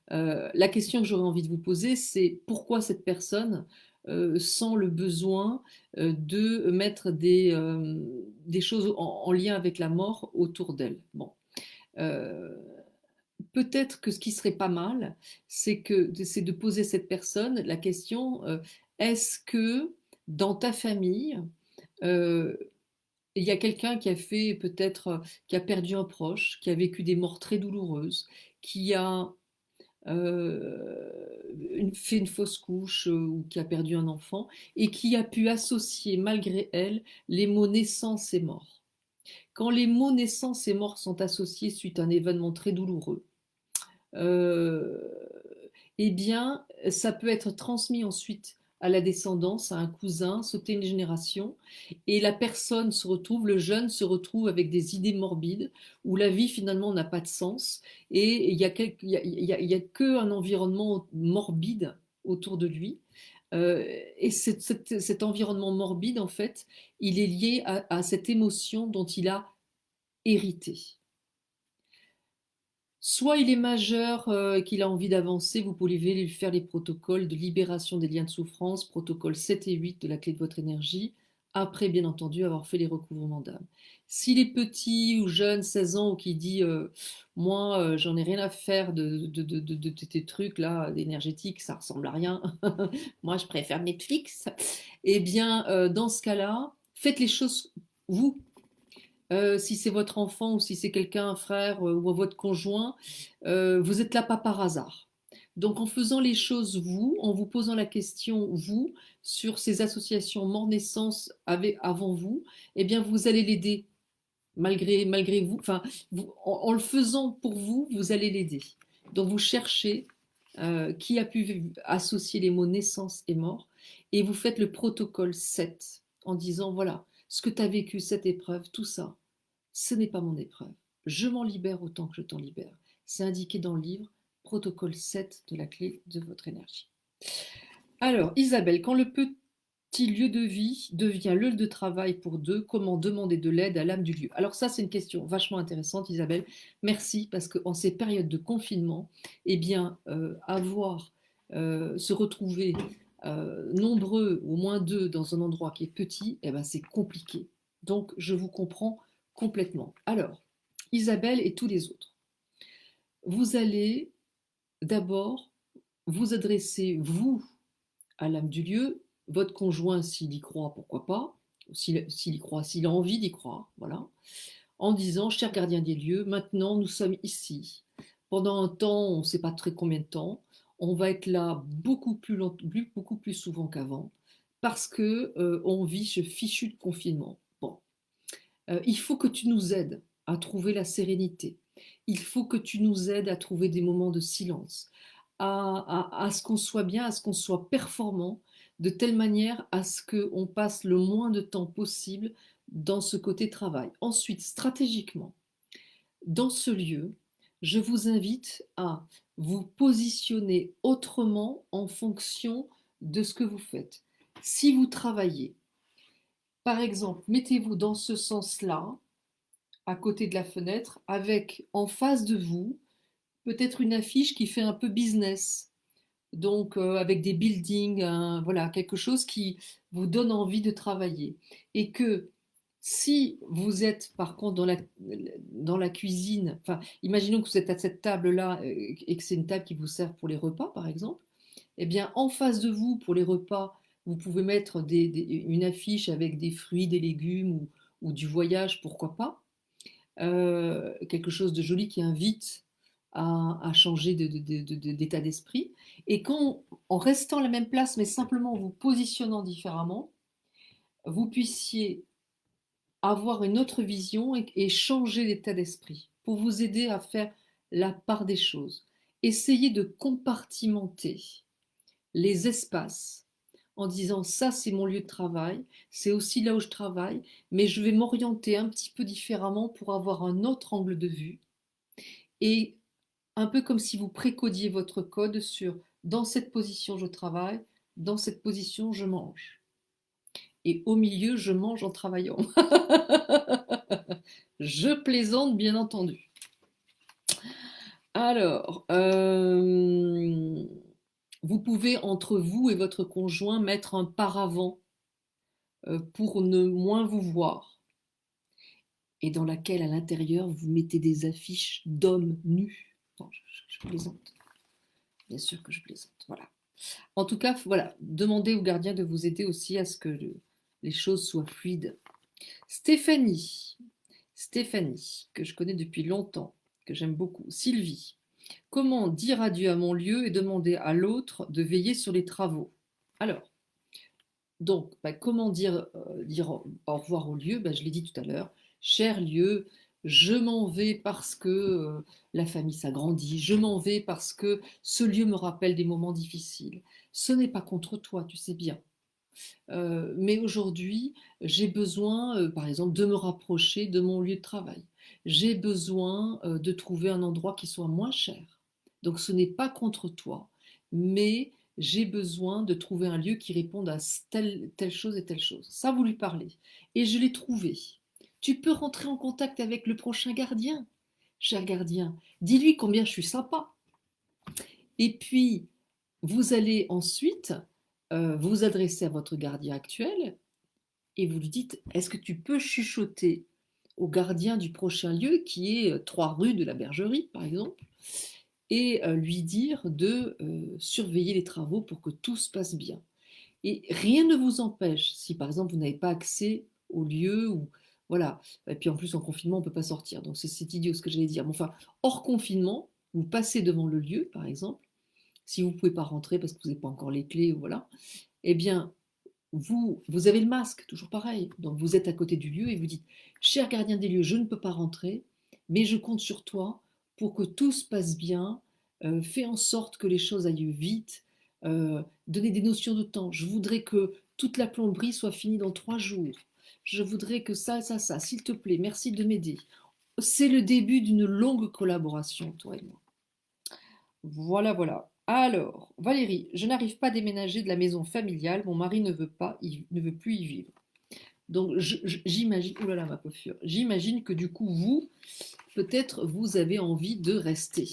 La question que j'aurais envie de vous poser, c'est pourquoi cette personne sent le besoin de mettre des choses en lien avec la mort autour d'elle. Bon. Euh, Peut-être que ce qui serait pas mal, c'est de poser à cette personne la question, est-ce que dans ta famille, euh, il y a quelqu'un qui a fait peut-être, qui a perdu un proche, qui a vécu des morts très douloureuses, qui a fait une fausse couche ou qui a perdu un enfant et qui a pu associer malgré elle les mots naissance et mort. Quand les mots naissance et mort sont associés suite à un événement très douloureux, euh, eh bien, ça peut être transmis ensuite à la descendance, à un cousin, sauter une génération, et la personne se retrouve, le jeune se retrouve avec des idées morbides, où la vie finalement n'a pas de sens, et il y a qu'un environnement morbide autour de lui. Et cet environnement morbide, en fait, il est lié à cette émotion dont il a hérité. Soit il est majeur, qu'il a envie d'avancer, vous pouvez lui faire les protocoles de libération des liens de souffrance, protocole 7 et 8 de la clé de votre énergie, après bien entendu avoir fait les recouvrements d'âme. S'il est petit ou jeune, 16 ans, ou qui dit moi j'en ai rien à faire de tes trucs là, énergétiques, ça ressemble à rien, moi je préfère Netflix, eh bien dans ce cas-là, faites les choses vous. Si c'est votre enfant ou si c'est quelqu'un, un frère ou votre conjoint, vous êtes là pas par hasard. Donc en faisant les choses vous, en vous posant la question vous sur ces associations mort-naissance avant vous, eh bien vous allez l'aider malgré vous. Enfin, en le faisant pour vous, vous allez l'aider. Donc vous cherchez qui a pu associer les mots naissance et mort et vous faites le protocole 7 en disant voilà ce que tu as vécu, cette épreuve, tout ça ce n'est pas mon épreuve. Je m'en libère autant que je t'en libère. C'est indiqué dans le livre, protocole 7 de la clé de votre énergie. Alors, Isabelle, quand le petit lieu de vie devient lieu de travail pour deux, comment demander de l'aide à l'âme du lieu? Alors ça, c'est une question vachement intéressante, Isabelle. Merci, parce qu'en ces périodes de confinement, eh bien, se retrouver nombreux, au moins deux, dans un endroit qui est petit, eh ben, c'est compliqué. Donc, je vous comprends complètement. Alors, Isabelle et tous les autres, vous allez d'abord vous adresser, vous, à l'âme du lieu, votre conjoint, s'il y croit, pourquoi pas, s'il y croit, s'il a envie d'y croire, voilà, en disant, cher gardien des lieux, maintenant nous sommes ici. Pendant un temps, on ne sait pas très combien de temps, on va être là beaucoup plus souvent qu'avant, parce que on vit ce fichu de confinement. Bon, il faut que tu nous aides à trouver la sérénité. Il faut que tu nous aides à trouver des moments de silence, à ce qu'on soit bien, à ce qu'on soit performant, de telle manière à ce qu'on passe le moins de temps possible dans ce côté travail. Ensuite, stratégiquement, dans ce lieu, je vous invite à vous positionner autrement en fonction de ce que vous faites. Si vous travaillez, par exemple, mettez-vous dans ce sens-là, à côté de la fenêtre, avec en face de vous peut-être une affiche qui fait un peu business, donc avec des buildings, voilà, quelque chose qui vous donne envie de travailler. Et que si vous êtes par contre dans la cuisine, enfin, imaginons que vous êtes à cette table-là et que c'est une table qui vous sert pour les repas, par exemple, eh bien, en face de vous, pour les repas, vous pouvez mettre une affiche avec des fruits, des légumes ou du voyage, pourquoi pas. Quelque chose de joli qui invite à changer d'état d'esprit. Et quand, en restant à la même place, mais simplement en vous positionnant différemment, vous puissiez avoir une autre vision et changer d'état d'esprit pour vous aider à faire la part des choses. Essayez de compartimenter les espaces en disant ça c'est mon lieu de travail, c'est aussi là où je travaille, mais je vais m'orienter un petit peu différemment pour avoir un autre angle de vue et un peu comme si vous précodiez votre code sur dans cette position je travaille, dans cette position je mange. Et au milieu, je mange en travaillant. Je plaisante, bien entendu. Alors, vous pouvez entre vous et votre conjoint mettre un paravent pour ne moins vous voir et dans laquelle à l'intérieur vous mettez des affiches d'hommes nus. Non, je plaisante. Bien sûr que je plaisante. Voilà. En tout cas, voilà, demandez au gardien de vous aider aussi à ce que les choses soient fluides. Stéphanie, Stéphanie, que je connais depuis longtemps, que j'aime beaucoup. Sylvie, comment dire adieu à mon lieu et demander à l'autre de veiller sur les travaux? Alors, donc, comment dire au revoir au lieu? Je l'ai dit tout à l'heure. Cher lieu, je m'en vais parce que la famille s'agrandit, je m'en vais parce que ce lieu me rappelle des moments difficiles. Ce n'est pas contre toi, tu sais bien. Mais aujourd'hui, j'ai besoin, par exemple, de me rapprocher de mon lieu de travail. J'ai besoin de trouver un endroit qui soit moins cher. Donc ce n'est pas contre toi, mais j'ai besoin de trouver un lieu qui réponde à telle chose et telle chose. Ça, vous lui parlez. Et je l'ai trouvé. Tu peux rentrer en contact avec le prochain gardien, cher gardien. Dis-lui combien je suis sympa. Et puis, vous allez ensuite vous adresser à votre gardien actuel et vous lui dites, est-ce que tu peux chuchoter au gardien du prochain lieu, qui est 3 rue de la Bergerie, par exemple, et lui dire de surveiller les travaux pour que tout se passe bien. Et rien ne vous empêche, si par exemple vous n'avez pas accès au lieu, ou voilà, et puis en plus en confinement on ne peut pas sortir, donc c'est idiot ce que j'allais dire, mais enfin, hors confinement, vous passez devant le lieu, par exemple, si vous ne pouvez pas rentrer parce que vous n'avez pas encore les clés, ou voilà, eh bien, vous avez le masque, toujours pareil. Donc vous êtes à côté du lieu et vous dites, cher gardien des lieux, je ne peux pas rentrer, mais je compte sur toi pour que tout se passe bien. Fais en sorte que les choses aillent vite. Donner des notions de temps. Je voudrais que toute la plomberie soit finie dans 3 jours. Je voudrais que ça, s'il te plaît, merci de m'aider. C'est le début d'une longue collaboration, toi et moi. Voilà, voilà. Alors, Valérie, je n'arrive pas à déménager de la maison familiale, mon mari ne veut pas, ne veut plus y vivre. Donc, j'imagine, oh là là, ma coiffure, j'imagine que du coup, vous, peut-être, vous avez envie de rester.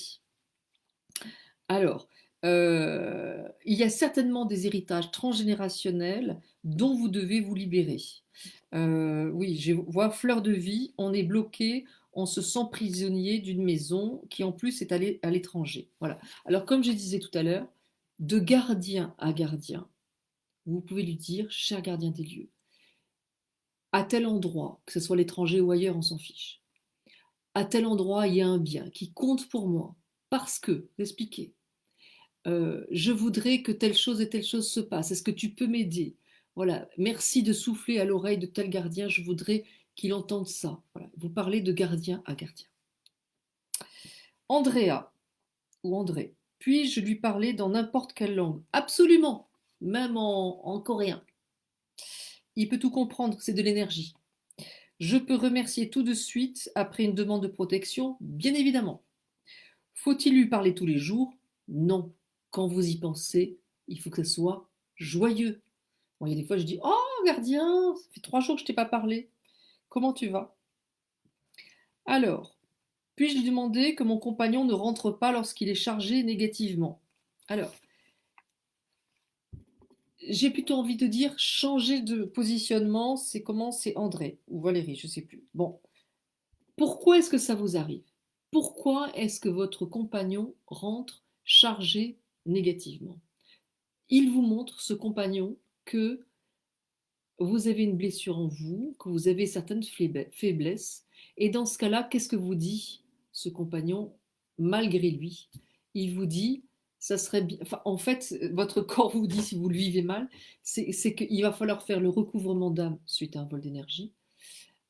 Alors, il y a certainement des héritages transgénérationnels dont vous devez vous libérer. Oui, je vois fleur de vie, on est bloqué, on se sent prisonnier d'une maison qui en plus est à l'étranger. Voilà. Alors comme je disais tout à l'heure, de gardien à gardien, vous pouvez lui dire, cher gardien des lieux, à tel endroit, que ce soit l'étranger ou ailleurs, on s'en fiche. À tel endroit, il y a un bien qui compte pour moi. Parce que, vous expliquez, je voudrais que telle chose et telle chose se passe. Est-ce que tu peux m'aider? Voilà, merci de souffler à l'oreille de tel gardien, je voudrais qu'il entende ça. Voilà, vous parlez de gardien à gardien. Andrea, ou André, Puis-je lui parler dans n'importe quelle langue? Absolument, même en coréen. Il peut tout comprendre, c'est de l'énergie. Je peux remercier tout de suite après une demande de protection? Bien évidemment. Faut-il lui parler tous les jours? Non. Quand vous y pensez, il faut que ce soit joyeux. Bon, il y a des fois, je dis: «Oh gardien, ça fait 3 jours que je t'ai pas parlé. Comment tu vas?» Alors, puis-je lui demander que mon compagnon ne rentre pas lorsqu'il est chargé négativement? Alors, j'ai plutôt envie de dire changer de positionnement. C'est comment? C'est André ou Valérie, je sais plus. Bon, pourquoi est-ce que ça vous arrive? Pourquoi est-ce que votre compagnon rentre chargé négativement? Il vous montre, ce compagnon, que vous avez une blessure en vous, que vous avez certaines faiblesses. Et dans ce cas-là, qu'est-ce que vous dit ce compagnon malgré lui? Il vous dit, ça serait bien. Enfin, en fait, votre corps vous dit, si vous le vivez mal, c'est qu'il va falloir faire le recouvrement d'âme suite à un vol d'énergie,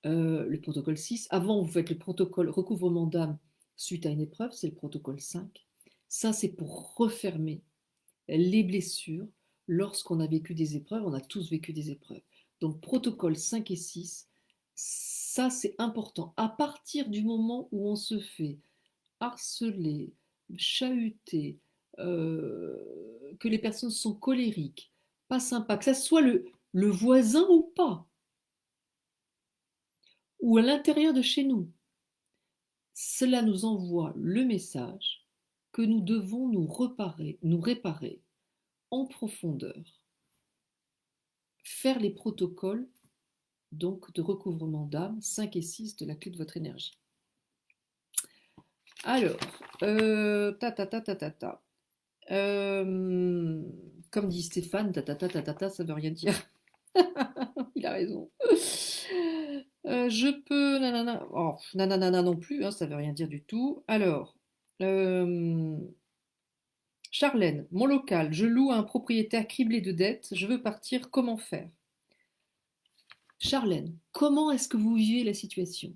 le protocole 6. Avant, vous faites le protocole recouvrement d'âme suite à une épreuve, c'est le protocole 5. Ça, c'est pour refermer les blessures lorsqu'on a vécu des épreuves. On a tous vécu des épreuves. Donc, protocole 5 et 6, ça, c'est important. À partir du moment où on se fait harceler, chahuter, que les personnes sont colériques, pas sympas, que ça soit le voisin ou pas, ou à l'intérieur de chez nous, cela nous envoie le message que nous devons nous réparer en profondeur, faire les protocoles donc de recouvrement d'âme 5 et 6 de la clé de votre énergie. Alors, ta ta ta ta ta ta. Comme dit Stéphane, ta ta ta ta ta ta, ça veut rien dire. Il a raison. Je peux nanana, oh, nanana non plus, hein, ça veut rien dire du tout. Alors, Charlène, mon local, je loue à un propriétaire criblé de dettes, je veux partir, comment faire? Charlène, comment est-ce que vous vivez la situation?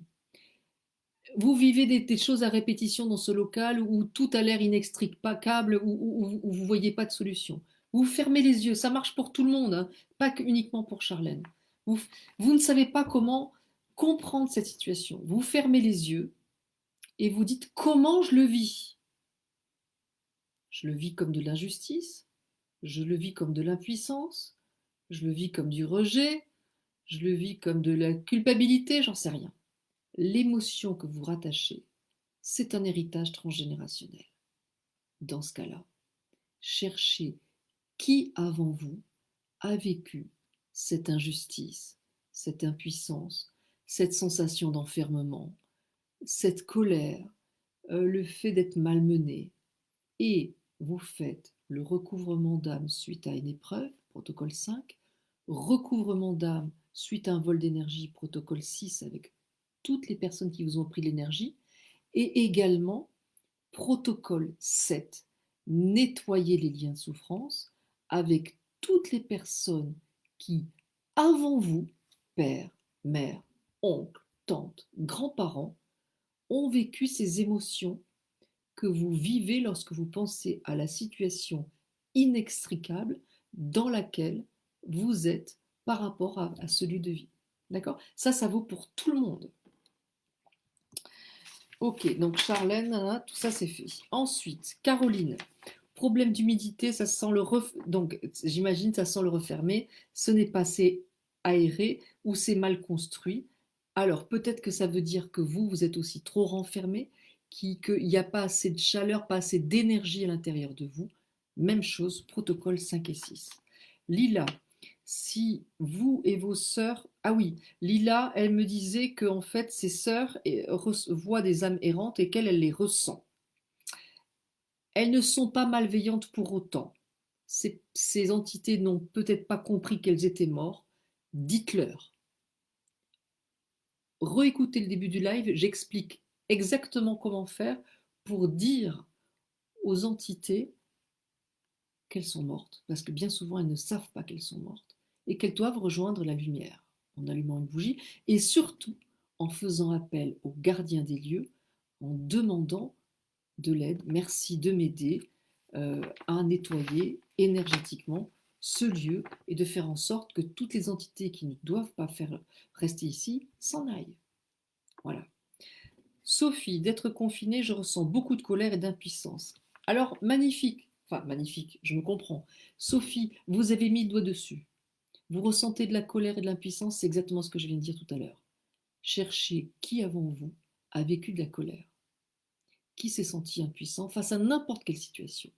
Vous vivez des choses à répétition dans ce local où tout a l'air inextricable, où vous ne voyez pas de solution. Vous fermez les yeux, ça marche pour tout le monde, hein, pas uniquement pour Charlène. Vous, vous ne savez pas comment comprendre cette situation. Vous fermez les yeux et vous dites comment je le vis. Je le vis comme de l'injustice, je le vis comme de l'impuissance, je le vis comme du rejet, je le vis comme de la culpabilité, j'en sais rien. L'émotion que vous rattachez, c'est un héritage transgénérationnel. Dans ce cas-là, cherchez qui avant vous a vécu cette injustice, cette impuissance, cette sensation d'enfermement, cette colère, le fait d'être malmené. Et vous faites le recouvrement d'âme suite à une épreuve, protocole 5, recouvrement d'âme suite à un vol d'énergie, protocole 6, avec toutes les personnes qui vous ont pris l'énergie, et également protocole 7, nettoyer les liens de souffrance avec toutes les personnes qui, avant vous, père, mère, oncle, tante, grands-parents, ont vécu ces émotions que vous vivez lorsque vous pensez à la situation inextricable dans laquelle vous êtes par rapport à celui de vie. D'accord? Ça vaut pour tout le monde. Ok, donc Charlène, tout ça c'est fait. Ensuite, Caroline, problème d'humidité, ça sent donc j'imagine ça sent le refermer, ce n'est pas assez aéré ou c'est mal construit. Alors peut-être que ça veut dire que vous êtes aussi trop renfermé, qu'il n'y a pas assez de chaleur, pas assez d'énergie à l'intérieur de vous. Même chose, protocole 5 et 6. Lila, si vous et vos sœurs... Ah oui, Lila, elle me disait que en fait, ses sœurs voient des âmes errantes et qu'elle, elle les ressent. Elles ne sont pas malveillantes pour autant. Ces entités n'ont peut-être pas compris qu'elles étaient mortes. Dites-leur. Réécoutez le début du live, j'explique exactement comment faire pour dire aux entités qu'elles sont mortes, parce que bien souvent elles ne savent pas qu'elles sont mortes, et qu'elles doivent rejoindre la lumière en allumant une bougie, et surtout en faisant appel au gardien des lieux, en demandant de l'aide, merci de m'aider, à nettoyer énergétiquement ce lieu et de faire en sorte que toutes les entités qui ne doivent pas faire rester ici s'en aillent. Voilà. Sophie, d'être confinée, je ressens beaucoup de colère et d'impuissance. Alors, magnifique, enfin magnifique, je me comprends. Sophie, vous avez mis le doigt dessus. Vous ressentez de la colère et de l'impuissance, c'est exactement ce que je viens de dire tout à l'heure. Cherchez qui avant vous a vécu de la colère, qui s'est senti impuissant face à n'importe quelle situation.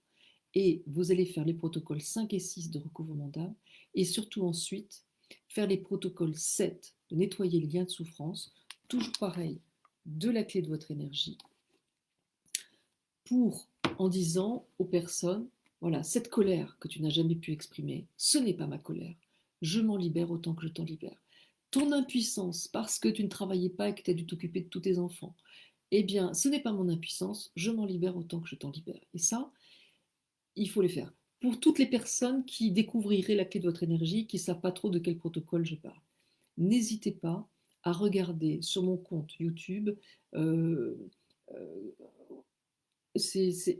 Et vous allez faire les protocoles 5 et 6 de recouvrement d'âme, et surtout ensuite faire les protocoles 7 de nettoyer les liens de souffrance, toujours pareil, de la clé de votre énergie, pour, en disant aux personnes, voilà, cette colère que tu n'as jamais pu exprimer, ce n'est pas ma colère, je m'en libère autant que je t'en libère. Ton impuissance, parce que tu ne travaillais pas et que tu as dû t'occuper de tous tes enfants, eh bien, ce n'est pas mon impuissance, je m'en libère autant que je t'en libère. Et ça, il faut le faire. Pour toutes les personnes qui découvriraient la clé de votre énergie, qui ne savent pas trop de quel protocole je parle, n'hésitez pas à regarder sur mon compte YouTube, euh, euh,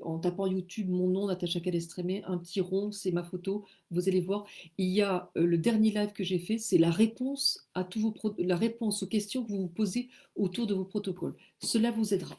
en tapant YouTube mon nom, Natacha Calestrémé, un petit rond, c'est ma photo, vous allez voir. Il y a le dernier live que j'ai fait, c'est la réponse à la réponse aux questions que vous vous posez autour de vos protocoles. Cela vous aidera.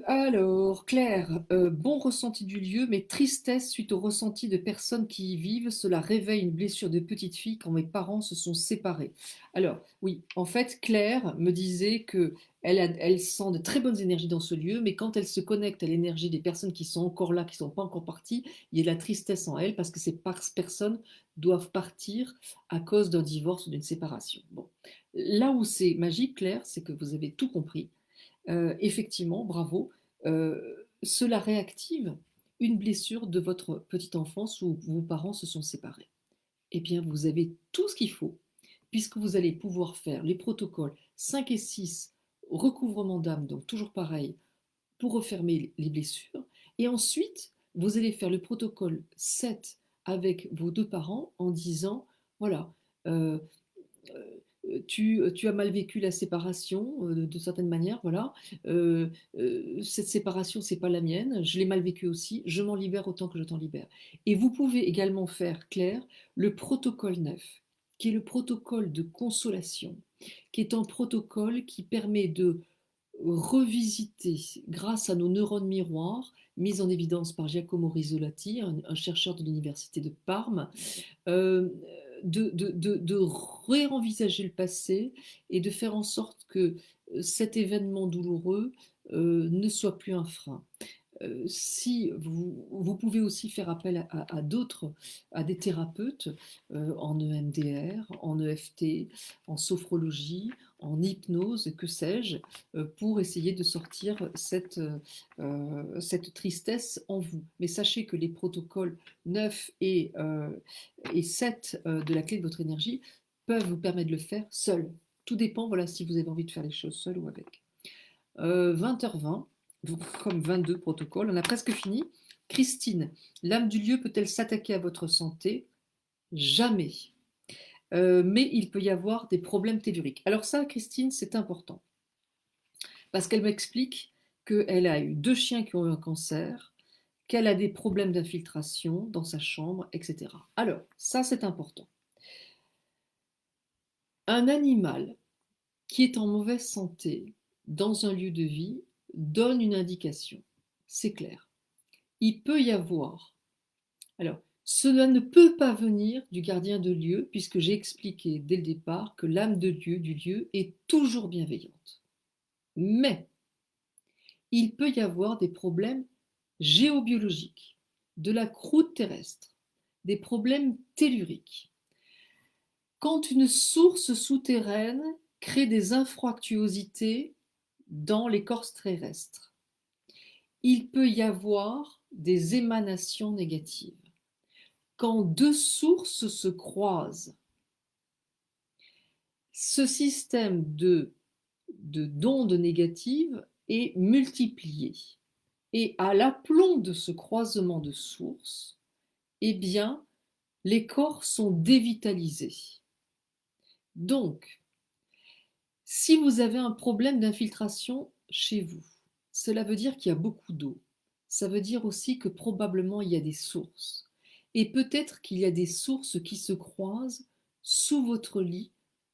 Alors, Claire, bon ressenti du lieu, mais tristesse suite au ressenti de personnes qui y vivent. Cela réveille une blessure de petite fille quand mes parents se sont séparés. Alors, oui, en fait, Claire me disait que elle sent de très bonnes énergies dans ce lieu, mais quand elle se connecte à l'énergie des personnes qui sont encore là, qui ne sont pas encore parties, il y a de la tristesse en elle parce que ces personnes doivent partir à cause d'un divorce ou d'une séparation. Bon. Là où c'est magique, Claire, c'est que vous avez tout compris. Effectivement, bravo, cela réactive une blessure de votre petite enfance où vos parents se sont séparés. Eh bien, vous avez tout ce qu'il faut, puisque vous allez pouvoir faire les protocoles 5 et 6, recouvrement d'âme, donc toujours pareil, pour refermer les blessures. Et ensuite, vous allez faire le protocole 7 avec vos deux parents en disant, voilà, euh, tu as mal vécu la séparation de certaines manières, voilà. Cette séparation, c'est pas la mienne, je l'ai mal vécue aussi, je m'en libère autant que je t'en libère. Et vous pouvez également faire, Claire, le protocole 9, qui est le protocole de consolation, qui est un protocole qui permet de revisiter, grâce à nos neurones miroirs, mis en évidence par Giacomo Rizzolatti, un chercheur de l'université de Parme, euh, de réenvisager le passé et de faire en sorte que cet événement douloureux ne soit plus un frein. Si vous pouvez aussi faire appel à d'autres, à des thérapeutes en EMDR, en EFT, en sophrologie, en hypnose, que sais-je, pour essayer de sortir cette tristesse en vous. Mais sachez que les protocoles 9 et 7 de la clé de votre énergie peuvent vous permettre de le faire seul. Tout dépend, voilà, si vous avez envie de faire les choses seul ou avec. 20h20, comme 22 protocoles, on a presque fini. Christine, l'âme du lieu peut-elle s'attaquer à votre santé? Jamais. Mais il peut y avoir des problèmes telluriques. Alors ça, Christine, c'est important. Parce qu'elle m'explique qu'elle a eu 2 chiens qui ont eu un cancer, qu'elle a des problèmes d'infiltration dans sa chambre, etc. Alors, ça, c'est important. Un animal qui est en mauvaise santé dans un lieu de vie donne une indication. C'est clair. Il peut y avoir. Alors, cela ne peut pas venir du gardien de lieu, puisque j'ai expliqué dès le départ que l'âme de Dieu du lieu est toujours bienveillante. Mais il peut y avoir des problèmes géobiologiques, de la croûte terrestre, des problèmes telluriques. Quand une source souterraine crée des infractuosités dans l'écorce terrestre, il peut y avoir des émanations négatives. Quand 2 sources se croisent, ce système d'ondes négatives est multiplié. Et à l'aplomb de ce croisement de sources, eh bien, les corps sont dévitalisés. Donc, si vous avez un problème d'infiltration chez vous, cela veut dire qu'il y a beaucoup d'eau. Ça veut dire aussi que probablement il y a des sources. Et peut-être qu'il y a des sources qui se croisent sous votre lit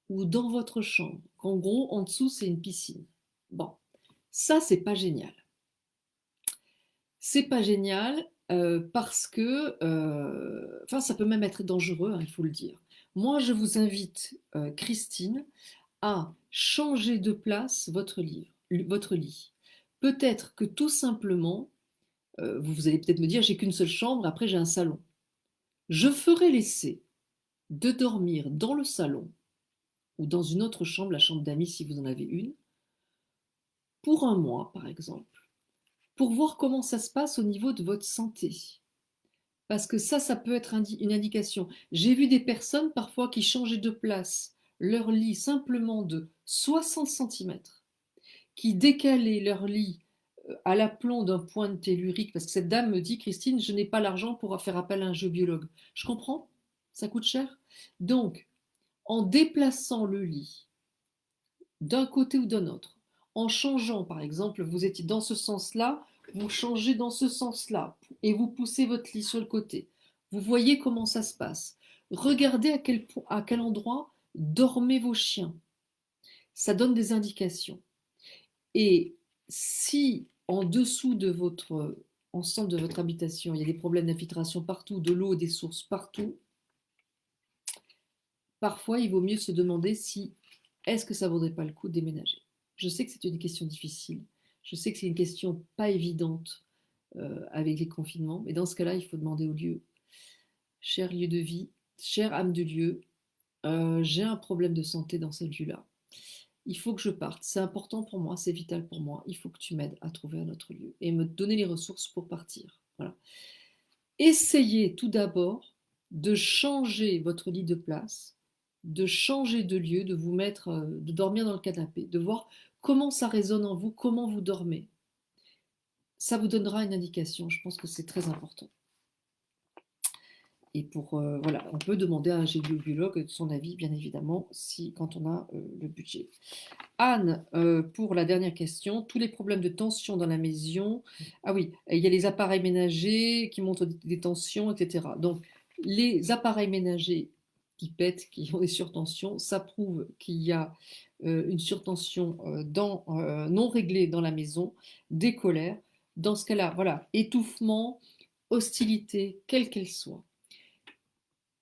ou dans votre chambre. En gros, en dessous, c'est une piscine. Bon, ça, c'est pas génial. C'est pas génial parce que, enfin, ça peut même être dangereux, hein, il faut le dire. Moi, je vous invite, Christine, à changer de place votre lit. Peut-être que tout simplement, vous allez peut-être me dire, j'ai qu'une seule chambre, après j'ai un salon. Je ferai l'essai de dormir dans le salon ou dans une autre chambre, la chambre d'amis si vous en avez une, pour un mois par exemple, pour voir comment ça se passe au niveau de votre santé. Parce que ça peut être une indication. J'ai vu des personnes parfois qui changeaient de place leur lit simplement de 60 centimètres, qui décalaient leur lit à l'aplomb d'un point de tellurique, parce que cette dame me dit, Christine, je n'ai pas l'argent pour faire appel à un géobiologue. Je comprends, ça coûte cher. Donc, en déplaçant le lit d'un côté ou d'un autre, en changeant, par exemple, vous étiez dans ce sens-là, vous changez dans ce sens-là, et vous poussez votre lit sur le côté. Vous voyez comment ça se passe. Regardez à quel endroit dormaient vos chiens. Ça donne des indications. Et si en dessous de votre ensemble de votre habitation, il y a des problèmes d'infiltration partout, de l'eau, des sources partout, parfois il vaut mieux se demander si est-ce que ça vaudrait pas le coup de déménager. Je sais que c'est une question difficile, je sais que c'est une question pas évidente avec les confinements, mais dans ce cas-là, il faut demander au lieu, cher lieu de vie, chère âme du lieu, j'ai un problème de santé dans ce lieu-là. Il faut que je parte. C'est important pour moi, c'est vital pour moi. Il faut que tu m'aides à trouver un autre lieu et me donner les ressources pour partir. Voilà. Essayez tout d'abord de changer votre lit de place, de changer de lieu, de vous mettre, de dormir dans le canapé, de voir comment ça résonne en vous, comment vous dormez. Ça vous donnera une indication. Je pense que c'est très important. Et voilà, on peut demander à un géobiologue son avis, bien évidemment, si, quand on a le budget. Anne, pour la dernière question, tous les problèmes de tension dans la maison. Ah oui, il y a les appareils ménagers qui montrent des tensions, etc. Donc, les appareils ménagers qui pètent, qui ont des surtensions, ça prouve qu'il y a une surtension non réglée dans la maison, des colères. Dans ce cas-là, voilà, étouffement, hostilité, quelle qu'elle soit.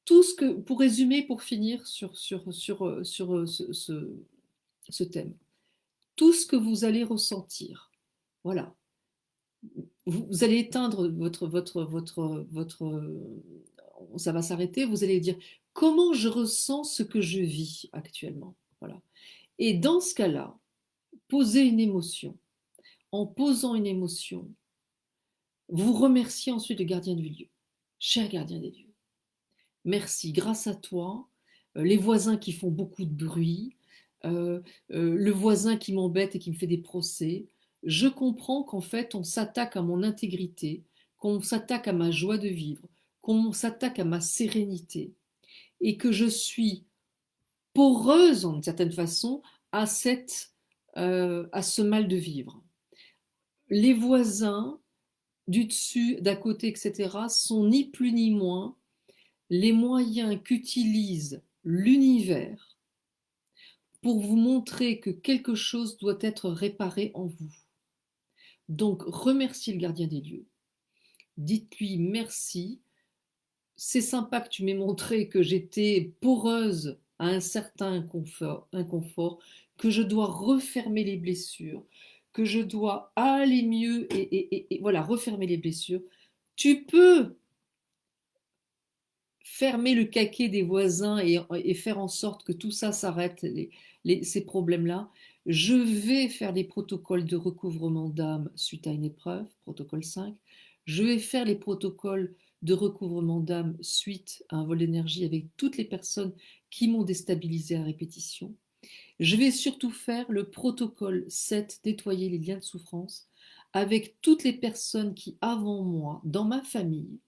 Tout ce que, pour résumer, pour finir sur ce thème, tout ce que vous allez ressentir, voilà, vous allez éteindre ça va s'arrêter, vous allez dire comment je ressens ce que je vis actuellement, voilà. Et dans ce cas-là, posez une émotion. En posant une émotion, vous remerciez ensuite le gardien du lieu. Cher gardien des lieux, merci, grâce à toi, les voisins qui font beaucoup de bruit, le voisin qui m'embête et qui me fait des procès, je comprends qu'en fait on s'attaque à mon intégrité, qu'on s'attaque à ma joie de vivre, qu'on s'attaque à ma sérénité, et que je suis poreuse en une certaine façon à ce mal de vivre. Les voisins du dessus, d'à côté, etc., sont ni plus ni moins les moyens qu'utilise l'univers pour vous montrer que quelque chose doit être réparé en vous. Donc, remerciez le gardien des lieux. Dites-lui merci. C'est sympa que tu m'aies montré que j'étais poreuse à un certain inconfort, que je dois refermer les blessures, que je dois aller mieux et voilà, refermer les blessures. Tu peux fermer le caquet des voisins et faire en sorte que tout ça s'arrête, ces problèmes-là. Je vais faire les protocoles de recouvrement d'âme suite à une épreuve, protocole 5. Je vais faire les protocoles de recouvrement d'âme suite à un vol d'énergie avec toutes les personnes qui m'ont déstabilisé à répétition. Je vais surtout faire le protocole 7, nettoyer les liens de souffrance, avec toutes les personnes qui, avant moi, dans ma famille,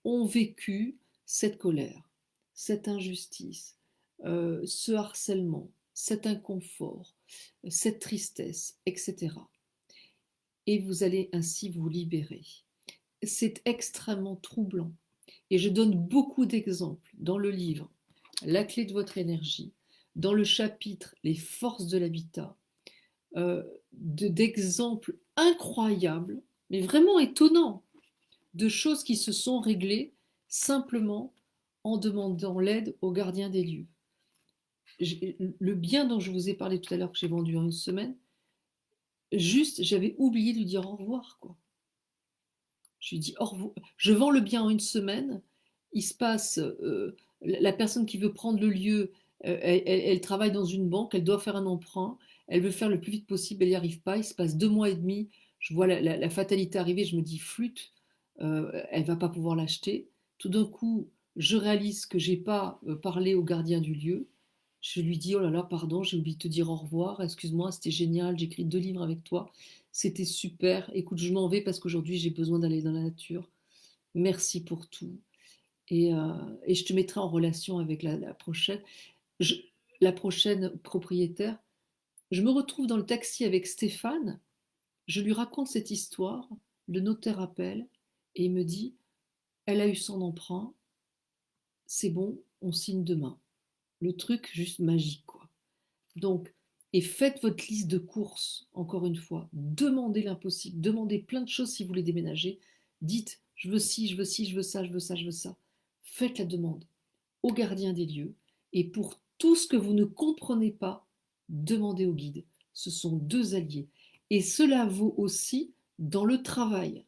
ont vécu cette colère, cette injustice, ce harcèlement, cet inconfort, cette tristesse, etc. et vous allez ainsi vous libérer. C'est extrêmement troublant et je donne beaucoup d'exemples dans le livre La clé de votre énergie, dans le chapitre Les forces de l'habitat, d'exemples incroyables, mais vraiment étonnants, de choses qui se sont réglées simplement en demandant l'aide au gardien des lieux. Le bien dont je vous ai parlé tout à l'heure que j'ai vendu en une semaine, juste j'avais oublié de lui dire au revoir, quoi. Je lui dis au revoir. Je vends le bien en une semaine. Il se passe, la personne qui veut prendre le lieu, elle travaille dans une banque, elle doit faire un emprunt, elle veut faire le plus vite possible, elle n'y arrive pas. Il se passe 2 mois et demi. Je vois la fatalité arriver, je me dis flûte, elle va pas pouvoir l'acheter. Tout d'un coup, je réalise que j'ai pas parlé au gardien du lieu. Je lui dis, oh là là, pardon, j'ai oublié de te dire au revoir, excuse-moi, c'était génial, j'ai écrit 2 livres avec toi, c'était super, écoute, je m'en vais parce qu'aujourd'hui j'ai besoin d'aller dans la nature, merci pour tout. Et je te mettrai en relation avec la prochaine, je- la prochaine propriétaire. Je me retrouve dans le taxi avec Stéphane, je lui raconte cette histoire, le notaire appelle et il me dit, elle a eu son emprunt, c'est bon, on signe demain. Le truc juste magique, quoi. Donc, et faites votre liste de courses, encore une fois. Demandez l'impossible, demandez plein de choses si vous voulez déménager. Dites, je veux ci, je veux ci, je veux ça, je veux ça, je veux ça. Faites la demande au gardien des lieux. Et pour tout ce que vous ne comprenez pas, demandez au guide. Ce sont deux alliés. Et cela vaut aussi dans le travail.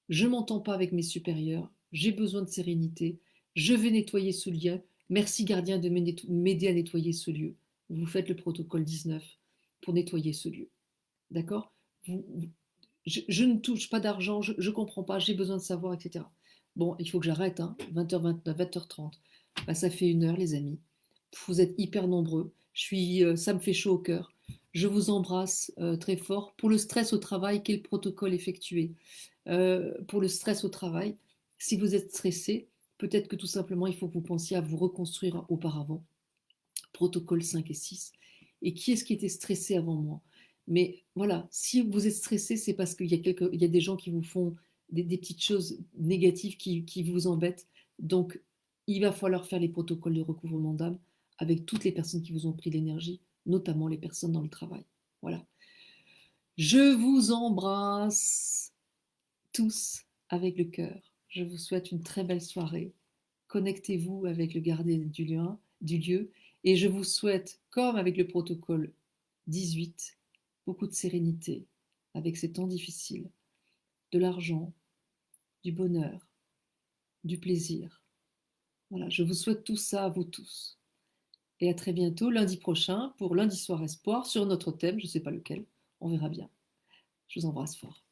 Je ne m'entends pas avec mes supérieurs, j'ai besoin de sérénité, je vais nettoyer ce lieu, merci gardien de m'aider à nettoyer ce lieu. Vous faites le protocole 19 pour nettoyer ce lieu. D'accord. Je ne touche pas d'argent, je ne comprends pas, j'ai besoin de savoir, etc. Bon, il faut que j'arrête, hein, 20h29, 20h30. Bah, ça fait 1 heure, les amis. Vous êtes hyper nombreux. Ça me fait chaud au cœur. Je vous embrasse très fort. Pour le stress au travail, quel protocole effectuer pour le stress au travail? Si vous êtes stressé, peut-être que tout simplement, il faut que vous pensiez à vous reconstruire auparavant. Protocole 5 et 6. Et qui est-ce qui était stressé avant moi? Mais voilà, si vous êtes stressé, c'est parce qu'il y a des gens qui vous font des petites choses négatives qui vous embêtent. Donc, il va falloir faire les protocoles de recouvrement d'âme avec toutes les personnes qui vous ont pris l'énergie, notamment les personnes dans le travail. Voilà. Je vous embrasse tous avec le cœur. Je vous souhaite une très belle soirée. Connectez-vous avec le gardien du lieu et je vous souhaite, comme avec le protocole 18, beaucoup de sérénité avec ces temps difficiles, de l'argent, du bonheur, du plaisir. Voilà, je vous souhaite tout ça à vous tous. Et à très bientôt, lundi prochain, pour Lundi Soir Espoir, sur notre thème, je ne sais pas lequel, on verra bien. Je vous embrasse fort.